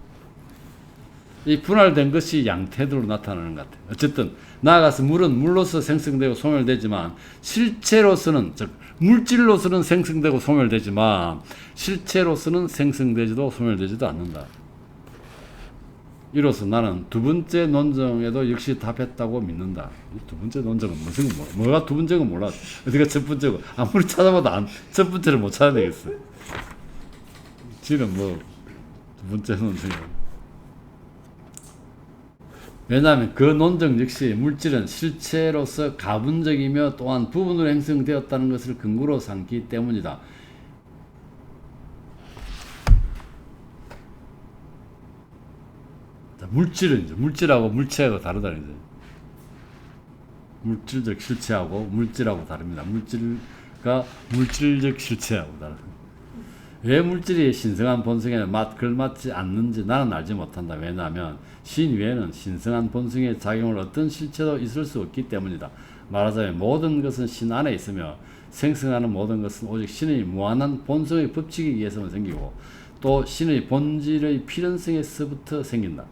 이 분할된 것이 양태도로 나타나는 것 같아요. 어쨌든 나아가서 물은 물로서 생성되고 소멸되지만 실체로서는 즉 물질로서는 생성되고 소멸되지만 실체로서는 생성되지도 소멸되지도 않는다. 이로써 나는 두 번째 논증에도 역시 답했다고 믿는다. 두 번째 논증은 무슨 뭐가 두 번째는 몰라. 어디가 첫 번째고 아무리 찾아봐도 첫 번째를 못 찾아내겠어. 지는 뭐 두 번째 논증이야. 왜냐하면 그 논증 역시 물질은 실체로서 가분적이며 또한 부분으로 형성되었다는 것을 근거로 삼기 때문이다. 자, 물질은 이제 물질하고 물체하고 다르다는 거죠. 물질적 실체하고 물질하고 다릅니다. 물질과 물질적 실체하고 다릅니다. 왜 물질이 신성한 본성에 걸맞지 않는지 나는 알지 못한다. 왜냐하면 신 외에는 신성한 본성에 작용할 어떤 실체도 있을 수 없기 때문이다. 말하자면 모든 것은 신 안에 있으며 생성하는 모든 것은 오직 신의 무한한 본성의 법칙에 의해서만 생기고 또 신의 본질의 필연성에서부터 생긴다.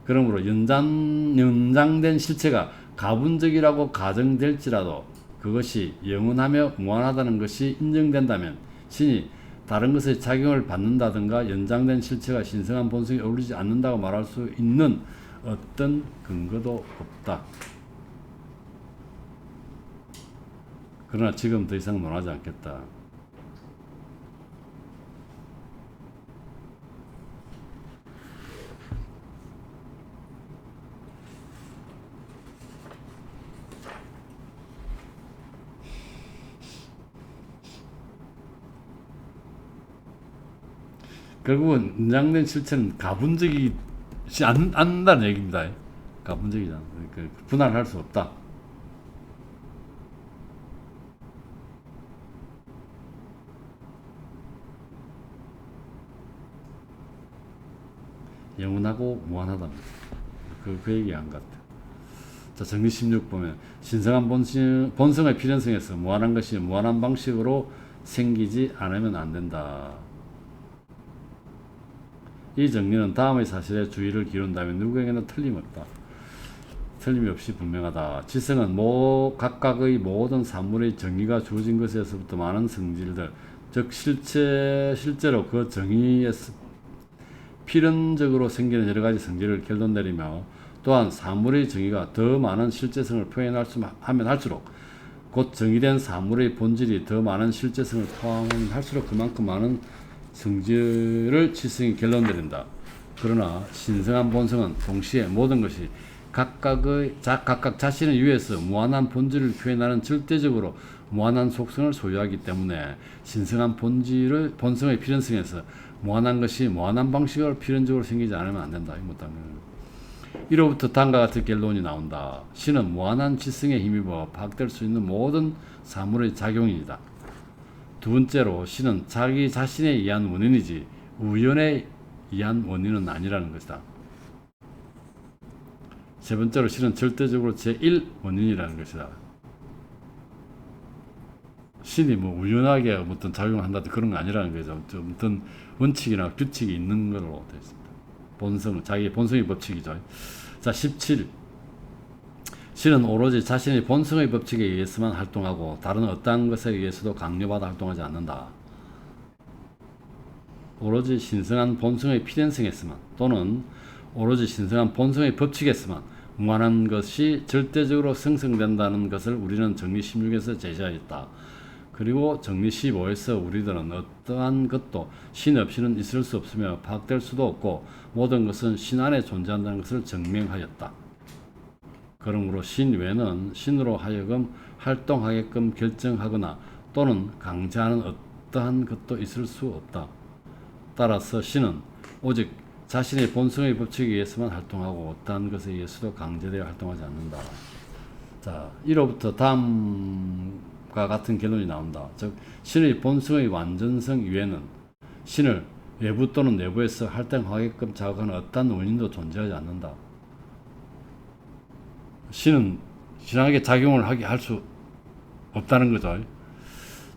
그러므로 연장된 실체가 가분적이라고 가정될지라도 그것이 영원하며 무한하다는 것이 인정된다면 신이 다른 것의 작용을 받는다든가 연장된 실체가 신성한 본성에 어울리지 않는다고 말할 수 있는 어떤 근거도 없다. 그러나 지금 더 이상 논하지 않겠다. 결국은 연장된 실체는 가분적이지 않는다는 얘기입니다. 가분적이지 않다. 그러니까 분할할 수 없다. 영원하고 무한하답니다. 그 얘기한 것 같아요. 자, 정리 16 보면 신성한 본성의 필연성에서 무한한 것이 무한한 방식으로 생기지 않으면 안 된다. 이 정리는 다음의 사실에 주의를 기울인다면 누구에게나 틀림없다. 틀림이 없이 분명하다. 지성은 각각의 모든 사물의 정의가 주어진 것에서부터 많은 성질들, 즉 실제로 그 정의에서 필연적으로 생기는 여러 가지 성질을 결론내리며 또한 사물의 정의가 더 많은 실제성을 표현하면 할수록 곧 정의된 사물의 본질이 더 많은 실제성을 포함하면 할수록 그만큼 많은 성질을 지성이 결론내린다. 그러나 신성한 본성은 동시에 모든 것이 각각 자신을 위해서 무한한 본질을 표현하는 절대적으로 무한한 속성을 소유하기 때문에 신성한 본성의 필연성에서 무한한 것이 무한한 방식으로 필연적으로 생기지 않으면 안 된다. 이로부터 다음과 같은 결론이 나온다. 신은 무한한 지성에 힘입어 파악될 수 있는 모든 사물의 작용인이다. 두 번째로 신은 자기 자신에 의한 원인이지 우연에 의한 원인은 아니라는 것이다. 세 번째로 신은 절대적으로 제1 원인이라는 것이다. 신이 뭐 우연하게 어떤 작용을 한다 그런 거 아니라는 거죠. 어떤 원칙이나 규칙이 있는 걸로 되어 있습니다. 본성, 자기의 본성의 법칙이죠. 자, 17. 신은 오로지 자신의 본성의 법칙에 의해서만 활동하고 다른 어떠한 것에 의해서도 강요받아 활동하지 않는다. 오로지 신성한 본성의 필연성에서만 또는 오로지 신성한 본성의 법칙에서만 무한한 것이 절대적으로 생성된다는 것을 우리는 정리 16에서 제시하였다. 그리고 정리 15에서 우리들은 어떠한 것도 신 없이는 있을 수 없으며 파악될 수도 없고 모든 것은 신 안에 존재한다는 것을 증명하였다. 그러므로 신 외에는 신으로 하여금 활동하게끔 결정하거나 또는 강제하는 어떠한 것도 있을 수 없다. 따라서 신은 오직 자신의 본성의 법칙에 의해서만 활동하고 어떠한 것에 의해서도 강제되어 활동하지 않는다. 자, 1호부터 다음과 같은 결론이 나온다. 즉, 신의 본성의 완전성 이외에는 신을 외부 또는 내부에서 활동하게끔 자극하는 어떠한 원인도 존재하지 않는다. 신은 신하게 작용을 하게 할 수 없다는 거죠.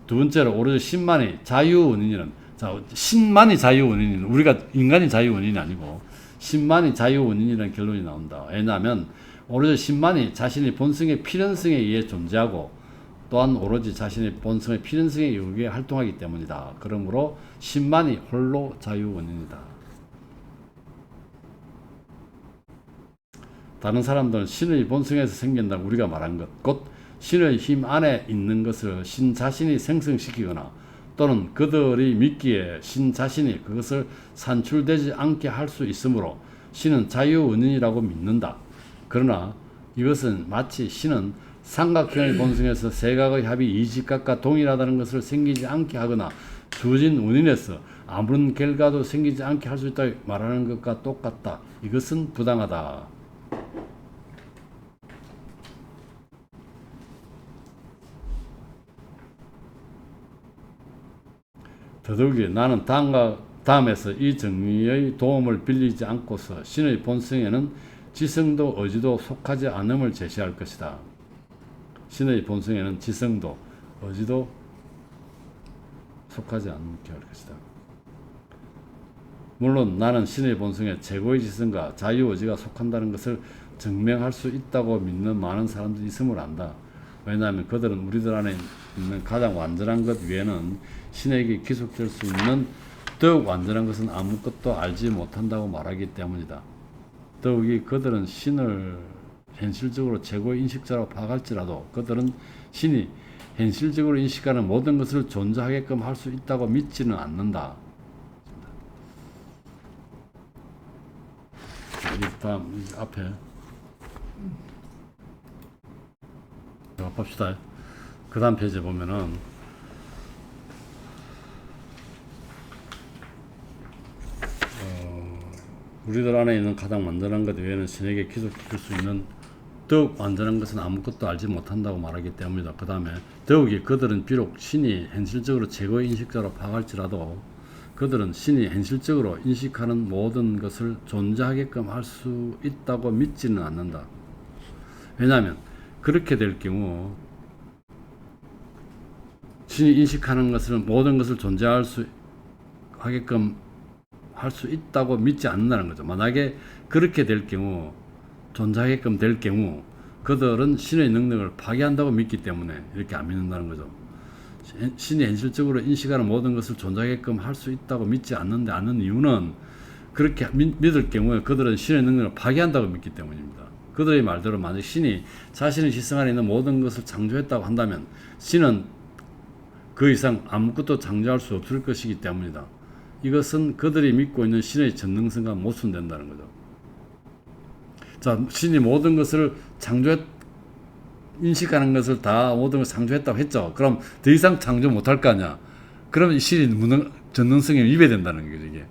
두 번째로 오로지 신만이 자유 원인이라는, 자, 신만이 자유 원인이, 우리가 인간이 자유 원인이 아니고 신만이 자유 원인이라는 결론이 나온다. 왜냐하면 오로지 신만이 자신의 본성의 필연성에 의해 존재하고 또한 오로지 자신의 본성의 필연성에 의해 활동하기 때문이다. 그러므로 신만이 홀로 자유 원인이다. 다른 사람들은 신의 본성에서 생긴다고 우리가 말한 것, 곧 신의 힘 안에 있는 것을 신 자신이 생성시키거나 또는 그들이 믿기에 신 자신이 그것을 산출되지 않게 할 수 있으므로 신은 자유원인이라고 믿는다. 그러나 이것은 마치 신은 삼각형의 본성에서 세각의 합이 이 직각과 동일하다는 것을 생기지 않게 하거나 주어진 원인에서 아무런 결과도 생기지 않게 할 수 있다고 말하는 것과 똑같다. 이것은 부당하다. 더더욱이 나는 다음에서 이 정리의 도움을 빌리지 않고서 신의 본성에는 지성도 의지도 속하지 않음을 제시할 것이다. 신의 본성에는 지성도 의지도 속하지 않게 할 것이다. 물론 나는 신의 본성에 최고의 지성과 자유의지가 속한다는 것을 증명할 수 있다고 믿는 많은 사람들이 있음을 안다. 왜냐하면 그들은 우리들 안에 있는 가장 완전한 것 외에는 신에게 기속될 수 있는 더욱 완전한 것은 아무것도 알지 못한다고 말하기 때문이다. 더욱이 그들은 신을 현실적으로 최고의 인식자로 파악할지라도 그들은 신이 현실적으로 인식하는 모든 것을 존재하게끔 할 수 있다고 믿지는 않는다. 이 다음 앞에 봅시다. 그 다음 페이지에 보면은 우리들 안에 있는 가장 완전한 것 외에는 신에게 기속시킬 수 있는 더욱 완전한 것은 아무것도 알지 못한다고 말하기 때문이다. 그 다음에 더욱이 그들은 비록 신이 현실적으로 최고의 인식자로 파악할지라도 그들은 신이 현실적으로 인식하는 모든 것을 존재하게끔 할 수 있다고 믿지는 않는다. 왜냐하면 그렇게 될 경우 신이 인식하는 것을 모든 것을 존재할 수 하게끔 할 수 있다고 믿지 않는다는 거죠. 만약에 그렇게 될 경우 존재하게끔 될 경우 그들은 신의 능력을 파괴한다고 믿기 때문에 이렇게 안 믿는다는 거죠. 신이 현실적으로 인식하는 모든 것을 존재하게끔 할 수 있다고 믿지 않는 이유는 그렇게 믿을 경우에 그들은 신의 능력을 파괴한다고 믿기 때문입니다. 그들의 말대로 만약 신이 자신의 지성 안에 있는 모든 것을 창조했다고 한다면 신은 그 이상 아무것도 창조할 수 없을 것이기 때문이다. 이것은 그들이 믿고 있는 신의 전능성과 모순된다는 거죠. 자, 신이 모든 것을 인식하는 것을 다 모든 것을 창조했다고 했죠. 그럼 더 이상 창조 못할 거 아니야. 그러면 신이 전능성에 위배된다는 거죠.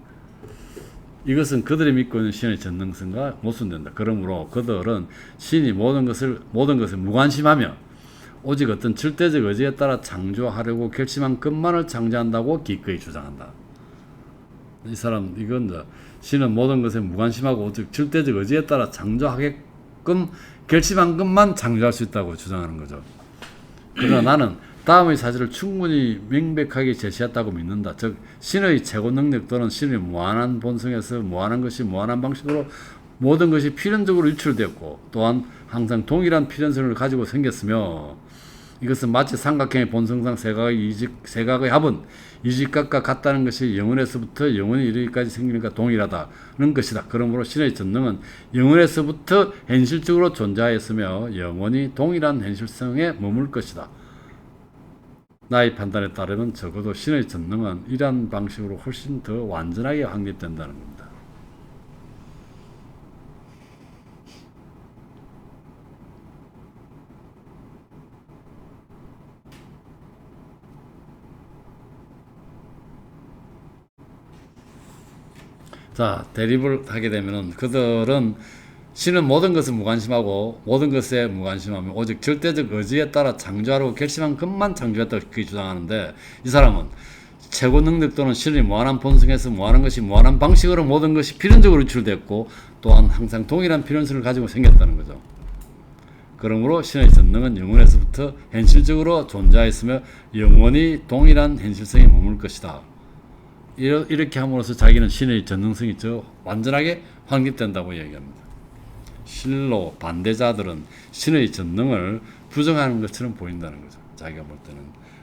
이것은 그들이 믿고 있는 신의 전능성과 모순된다. 그러므로 그들은 신이 모든 것을 무관심하며 오직 어떤 절대적 의지에 따라 창조하려고 결심한 것만을 창조한다고 기꺼이 주장한다. 이건 신은 모든 것에 무관심하고 오직 절대적 의지에 따라 창조하게 결심한 것만 창조할 수 있다고 주장하는 거죠. 그러나 나는 다음의 사실을 충분히 명백하게 제시했다고 믿는다. 즉 신의 최고 능력 또는 신의 무한한 본성에서 무한한 것이 무한한 방식으로 모든 것이 필연적으로 유출되었고 또한 항상 동일한 필연성을 가지고 생겼으며 이것은 마치 삼각형의 본성상 세각의 합은 이직각과 같다는 것이 영원에서부터 영원히 이르기까지 생기니까 동일하다는 것이다. 그러므로 신의 전능은 영원에서부터 현실적으로 존재하였으며 영원히 동일한 현실성에 머물 것이다. 나의 판단에 따르면 적어도 신의 전능은 이러한 방식으로 훨씬 더 완전하게 확립된다는 겁니다. 자, 대립을 하게 되면은 그들은 신은 모든 것을 무관심하고 모든 것에 무관심하며 오직 절대적 의지에 따라 창조하려고 결심한 것만 창조했다고 그렇게 주장하는데 이 사람은 최고 능력 또는 신의 무한한 본성에서 무한한 것이 무한한 방식으로 모든 것이 필연적으로 유출됐고 또한 항상 동일한 필연성을 가지고 생겼다는 거죠. 그러므로 신의 전능은 영원에서부터 현실적으로 존재하였으며 영원히 동일한 현실성에 머물 것이다. 이렇게 함으로써 자기는 신의 전능성이 완전하게 확립된다고 얘기합니다. 실로 반대자들은 신의 전능을 부정하는 것처럼 보인다는 거죠. 자기가 볼 때는.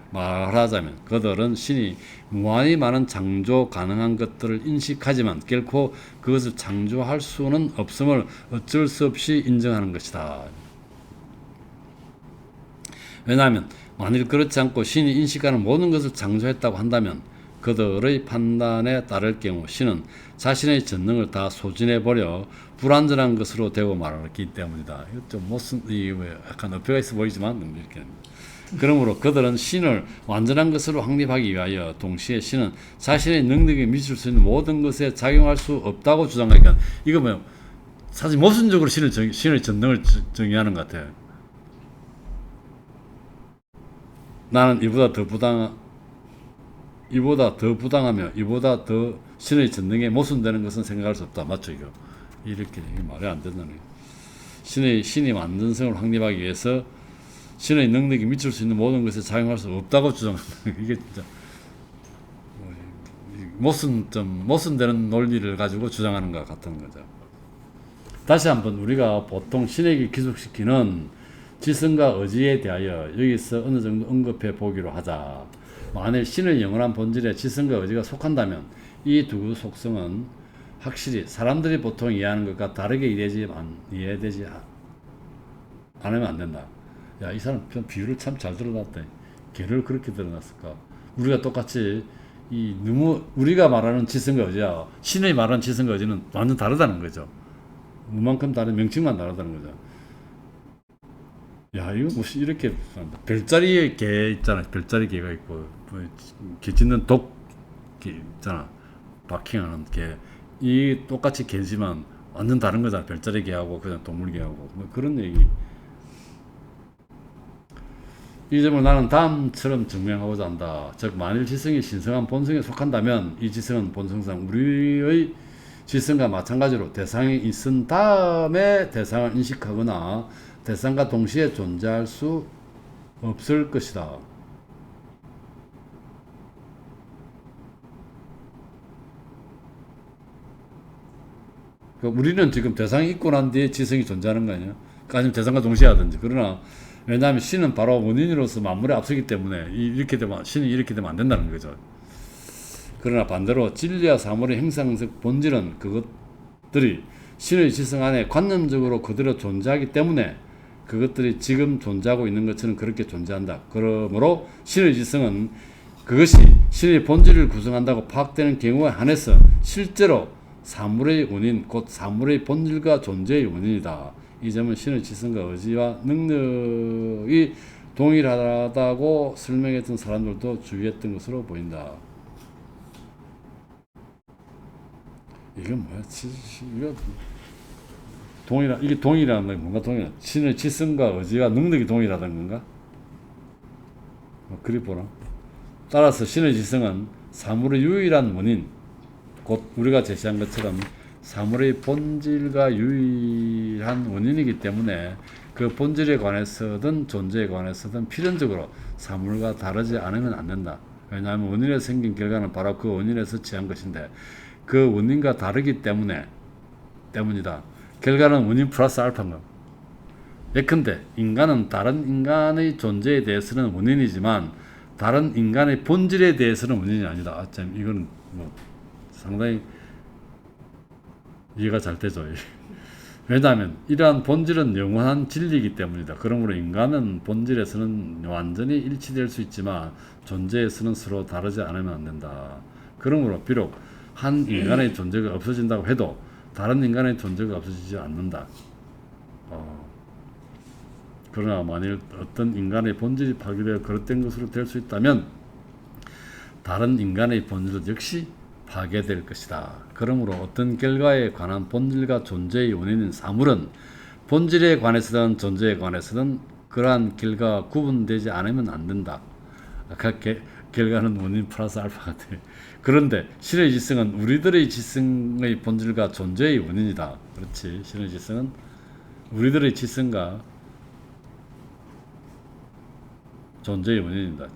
말하자면 그들은 신이 무한히 많은 창조 가능한 것들을 인식하지만 결코 그것을 창조할 수는 없음을 어쩔 수 없이 인정하는 것이다. 왜냐하면 만일 그렇지 않고 신이 인식하는 모든 것을 창조했다고 한다면 그들의 판단에 따를 경우 신은 자신의 전능을 다 소진해버려 불완전한 것으로 되고 말았기 때문이다. 이거 좀 약간 어폐가 있어 보이지만 이렇게. 그러므로 그들은 신을 완전한 것으로 확립하기 위하여 동시에 신은 자신의 능력에 미칠 수 있는 모든 것에 작용할 수 없다고 주장하니까 이거 뭐 사실 모순적으로 신의 전능을 정의하는 것 같아요. 나는 이보다 더 부당하며 이보다 더 신의 전능에 모순되는 것은 생각할 수 없다. 맞죠 이거? 이렇게 말이 안 된다는 거예요. 신이 완전성을 확립하기 위해서 신의 능력이 미칠 수 있는 모든 것에 작용할 수 없다고 주장한다. 이게 진짜 모순되는 논리를 가지고 주장하는 것 같은 거죠. 다시 한번 우리가 보통 신에게 기속시키는 지성과 의지에 대하여 여기서 어느 정도 언급해 보기로 하자. 만일 신의 영원한 본질에 지성과 의지가 속한다면 이 두 속성은 확실히 사람들이 보통 이해하는 것과 다르게 이해되지 않으면 안 된다. 야, 이 사람 비유를 참 잘 들어놨다. 걔를 그렇게 들어놨을까? 우리가 똑같이 우리가 말하는 지성과 의지와 신의 말하는 지성과 의지는 완전 다르다는 거죠. 그만큼 다른 명칭만 다르다는 거죠. 야, 이거 무슨 이렇게 별자리의 개 있잖아. 별자리 개가 있고 개 짖는 개 있잖아. 바킹하는 개. 이 똑같이 개지만 완전 다른 거잖아. 별자리 개하고 그냥 동물 개하고 뭐 그런 얘기. 이 점을 나는 다음처럼 증명하고자 한다. 즉 만일 지성이 신성한 본성에 속한다면 이 지성은 본성상 우리의 지성과 마찬가지로 대상이 있은 다음에 대상을 인식하거나 대상과 동시에 존재할 수 없을 것이다. 우리는 지금 대상이 있고 난 뒤에 지성이 존재하는 거 아니야? 아니면 대상과 동시에 하든지. 그러나 왜냐하면 신은 바로 원인으로서 만물에 앞서기 때문에 신이 이렇게 되면 안 된다는 거죠. 그러나 반대로 진리와 사물의 형상적 본질은 그것들이 신의 지성 안에 관념적으로 그대로 존재하기 때문에 그것들이 지금 존재하고 있는 것처럼 그렇게 존재한다. 그러므로 신의 지성은 그것이 신의 본질을 구성한다고 파악되는 경우에 한해서 실제로 사물의 원인, 곧 사물의 본질과 존재의 원인이다. 이 점은 신의 지성과 의지와 능력이 동일하다고 설명했던 사람들도 주의했던 것으로 보인다. 이건 뭐야? 이게 동일한 건 뭔가 동일한. 신의 지성과 의지와 능력이 동일하다는 건가? 그리 보라. 따라서 신의 지성은 사물의 유일한 원인, 곧 우리가 제시한 것처럼 사물의 본질과 유일한 원인이기 때문에 그 본질에 관해서든 존재에 관해서든 필연적으로 사물과 다르지 않으면 안 된다. 왜냐하면 원인에서 생긴 결과는 바로 그 원인에서 취한 것인데 그 원인과 다르기 때문이다. 결과는 원인 플러스 알파인 거. 예컨대 인간은 다른 인간의 존재에 대해서는 원인이지만 다른 인간의 본질에 대해서는 원인이 아니다. 아, 참 이건 뭐 상당히 이해가 잘 되죠. 왜냐하면 이러한 본질은 영원한 진리이기 때문이다. 그러므로 인간은 본질에서는 완전히 일치될 수 있지만 존재에서는 서로 다르지 않으면 안 된다. 그러므로 비록 한 인간의 존재가 없어진다고 해도 다른 인간의 존재가 없어지지 않는다. 그러나 만일 어떤 인간의 본질이 파괴되어 그릇된 것으로 될 수 있다면 다른 인간의 본질도 역시 파괴될 것이다. 그러므로 어떤 결과에 관한 본질과 존재의 원인인 사물은 본질에 관해서든 존재에 관해서든 그러한 결과가 구분되지 않으면 안 된다. 아까 결과는 원인 플러스 알파 같아. 그런데 신의 지성은 우리들의 지성의 본질과 존재의 원인이다. 그렇지. 신의 지성은 우리들의 지성과 존재의 원인이다.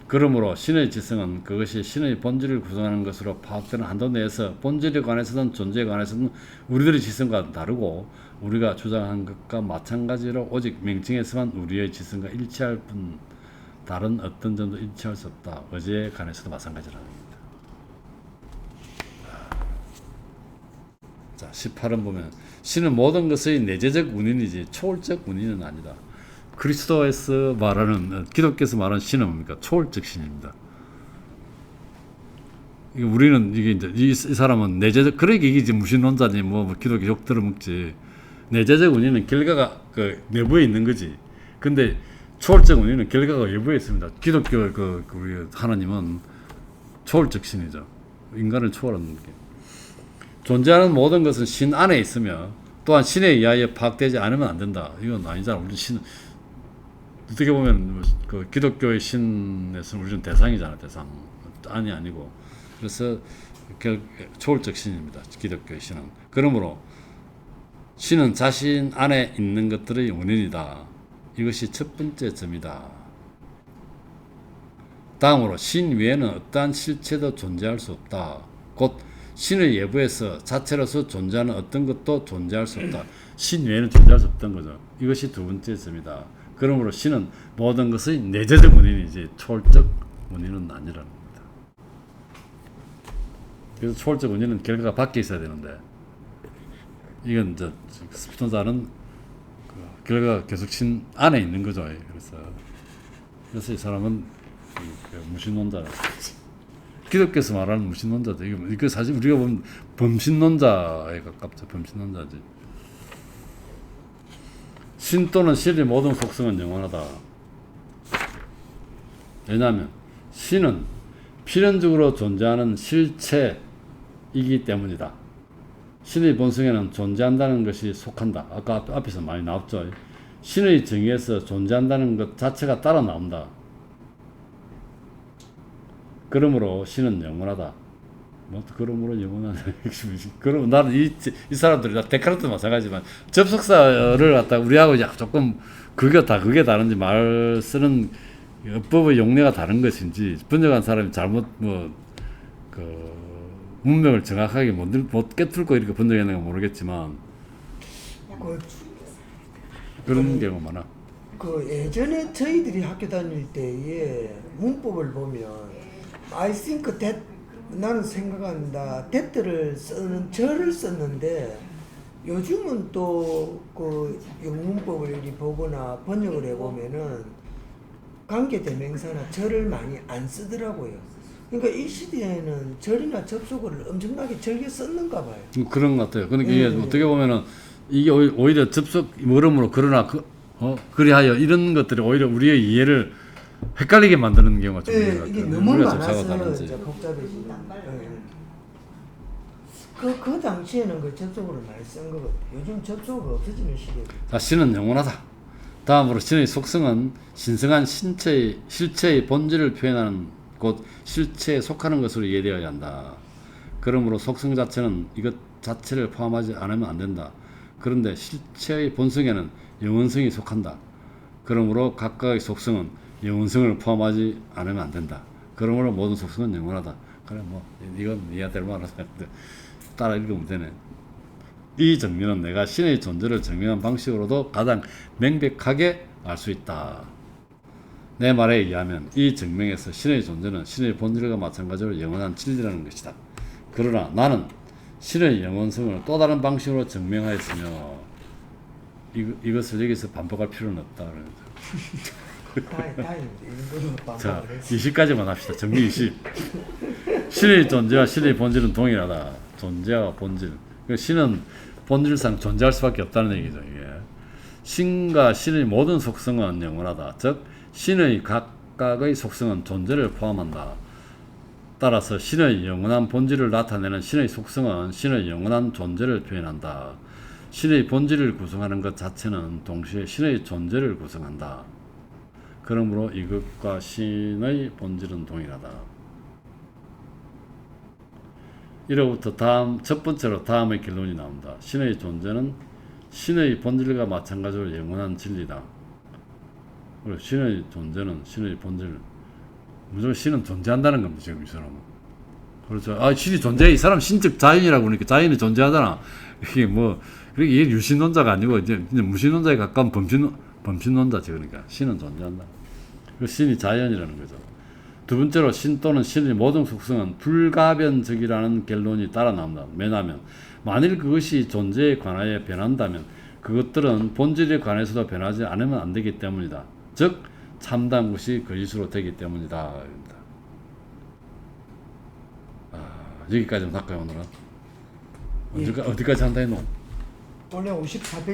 그러므로 신의 지성은 그것이 신의 본질을 구성하는 것으로 파악되는 한도 내에서 본질에 관해서든 존재에 관해서든 우리들의 지성과 다르고 우리가 주장한 것과 마찬가지로 오직 명칭에서만 우리의 지성과 일치할 뿐 다른 어떤 점도 일치할 수 없다. 어제에 관해서도 마찬가지라는 겁니다. 자, 18은 보면 신은 모든 것의 내재적 원인이지 초월적 원인은 아니다. 그리스도에서 말하는 기독교에서 말하는 신은 뭡니까? 초월적 신입니다. 우리는 이게 이제 이 사람은 내재적 그러게 이게 이제 무신론자니 뭐 기독교 욕 들어먹지. 내재적 원인은 결과가 그 내부에 있는 거지. 근데 초월적 원인은 결과가 외부에 있습니다. 기독교 우리 하나님은 초월적 신이죠. 인간을 초월하는 게. 존재하는 모든 것은 신 안에 있으며 또한 신에 의하여 파악되지 않으면 안 된다. 이건 아니잖아. 우리 신 어떻게 보면 그 기독교의 신에서는 우리는 대상이잖아. 대상 아니고 그래서 초월적 신입니다. 기독교의 신은. 그러므로 신은 자신 안에 있는 것들의 원인이다. 이것이 첫 번째 점이다. 다음으로 신 외에는 어떠한 실체도 존재할 수 없다. 곧 신의 외부에서 자체로서 존재하는 어떤 것도 존재할 수 없다. 신 외에는 존재할 수 없던 거죠. 이것이 두 번째 점이다. 그러므로 신은 모든 것의 내재적 원인이지 초월적 원인은 아니라는 겁니다. 그래서 초월적 원인은 결과가 밖에 있어야 되는데 이건 이제 스피노자는 그 결과가 계속 신 안에 있는 거죠. 그래서 이 사람은 무신론자. 기독교에서 말하는 무신론자죠. 이거 사실 우리가 보면 범신론자에 가깝죠. 범신론자지. 신 또는 신의 모든 속성은 영원하다. 왜냐하면 신은 필연적으로 존재하는 실체이기 때문이다. 신의 본성에는 존재한다는 것이 속한다. 아까 앞에서 많이 나왔죠. 신의 정의에서 존재한다는 것 자체가 따라 나온다. 그러므로 신은 영원하다. 뭐 그러므로 영원하다. 그럼 나는 이 사람들이 나 데카르트 마찬가지지만 접속사를 갖다 우리하고 조금 그게 다른지 말 쓰는 어법의 용례가 다른 것인지 번역한 사람이 잘못 문맥을 정확하게 못 깨뚫고 이렇게 번역했는가 모르겠지만 그런 경우 많아. 그 예전에 저희들이 학교 다닐 때에 문법을 보면 I think that 나는 생각한다 that를 쓰는 절을 썼는데 요즘은 또 그 영문법을 이렇게 보거나 번역을 해보면은 관계대명사나 절을 많이 안 쓰더라고요. 그러니까 이 시대에는 절이나 접속어를 엄청나게 즐겨 썼는가 봐요. 그런 것 같아요. 그러니까 이게 어떻게 보면은 이게 오히려 접속 뭐름으로 그러나 그리하여 이런 것들이 오히려 우리의 이해를 헷갈리게 만드는 경우가 좀 있는 것 같아요. 이게 너무 많아서 이제 복잡해진다. 그 당시에는 그 접속어를 많이 쓴 거 같아요. 요즘 접속어가 없어지는 시대예요. 신은 영원하다. 다음으로 신의 속성은 신성한 실체의 본질을 표현하는 곧 실체에 속하는 것으로 이해되어야 한다. 그러므로 속성 자체는 이것 자체를 포함하지 않으면 안 된다. 그런데 실체의 본성에는 영원성이 속한다. 그러므로 각각의 속성은 영원성을 포함하지 않으면 안 된다. 그러므로 모든 속성은 영원하다. 그래 뭐 이건 니가 될 말을 따라 읽으면 되네. 이 정면은 내가 신의 존재를 증명한 방식으로도 가장 명백하게 알 수 있다. 내 말에 의하면 이 증명에서 신의 존재는 신의 본질과 마찬가지로 영원한 진리라는 것이다. 그러나 나는 신의 영원성을 또 다른 방식으로 증명하였으며 이것을 여기서 반복할 필요는 없다. 다행입니다. 이 정도는 자, 반박을 했어. 20까지만 합시다. 정리 20. 신의 존재와 신의 본질은 동일하다. 존재와 본질. 신은 본질상 존재할 수밖에 없다는 얘기죠. 이게 신과 신의 모든 속성은 영원하다. 즉 신의 각각의 속성은 존재를 포함한다. 따라서 신의 영원한 본질을 나타내는 신의 속성은 신의 영원한 존재를 표현한다. 신의 본질을 구성하는 것 자체는 동시에 신의 존재를 구성한다. 그러므로 이것과 신의 본질은 동일하다. 이로부터 첫 번째로 다음의 결론이 나온다. 신의 존재는 신의 본질과 마찬가지로 영원한 진리다. 그리고 신의 존재는 신의 본질, 무조건 신은 존재한다는 겁니다. 지금 이 사람은. 그렇죠. 아, 신이 존재해. 이 사람 신적 자연이라고 그러니까 자연이 존재하잖아. 이게 뭐, 그러니까 이게 유신론자가 아니고 이제 무신론자에 가까운 범신론자지. 그러니까 신은 존재한다. 그 신이 자연이라는 거죠. 두 번째로 신 또는 신의 모든 속성은 불가변적이라는 결론이 따라 나온다. 왜냐하면 만일 그것이 존재에 관하여 변한다면 그것들은 본질에 관해서도 변하지 않으면 안 되기 때문이다. 즉 참다한 것이 거짓으로 되기 때문이다. 여기까지만 할까요 오늘은? 예. 어디까지 한다 했노? 원래 54페이지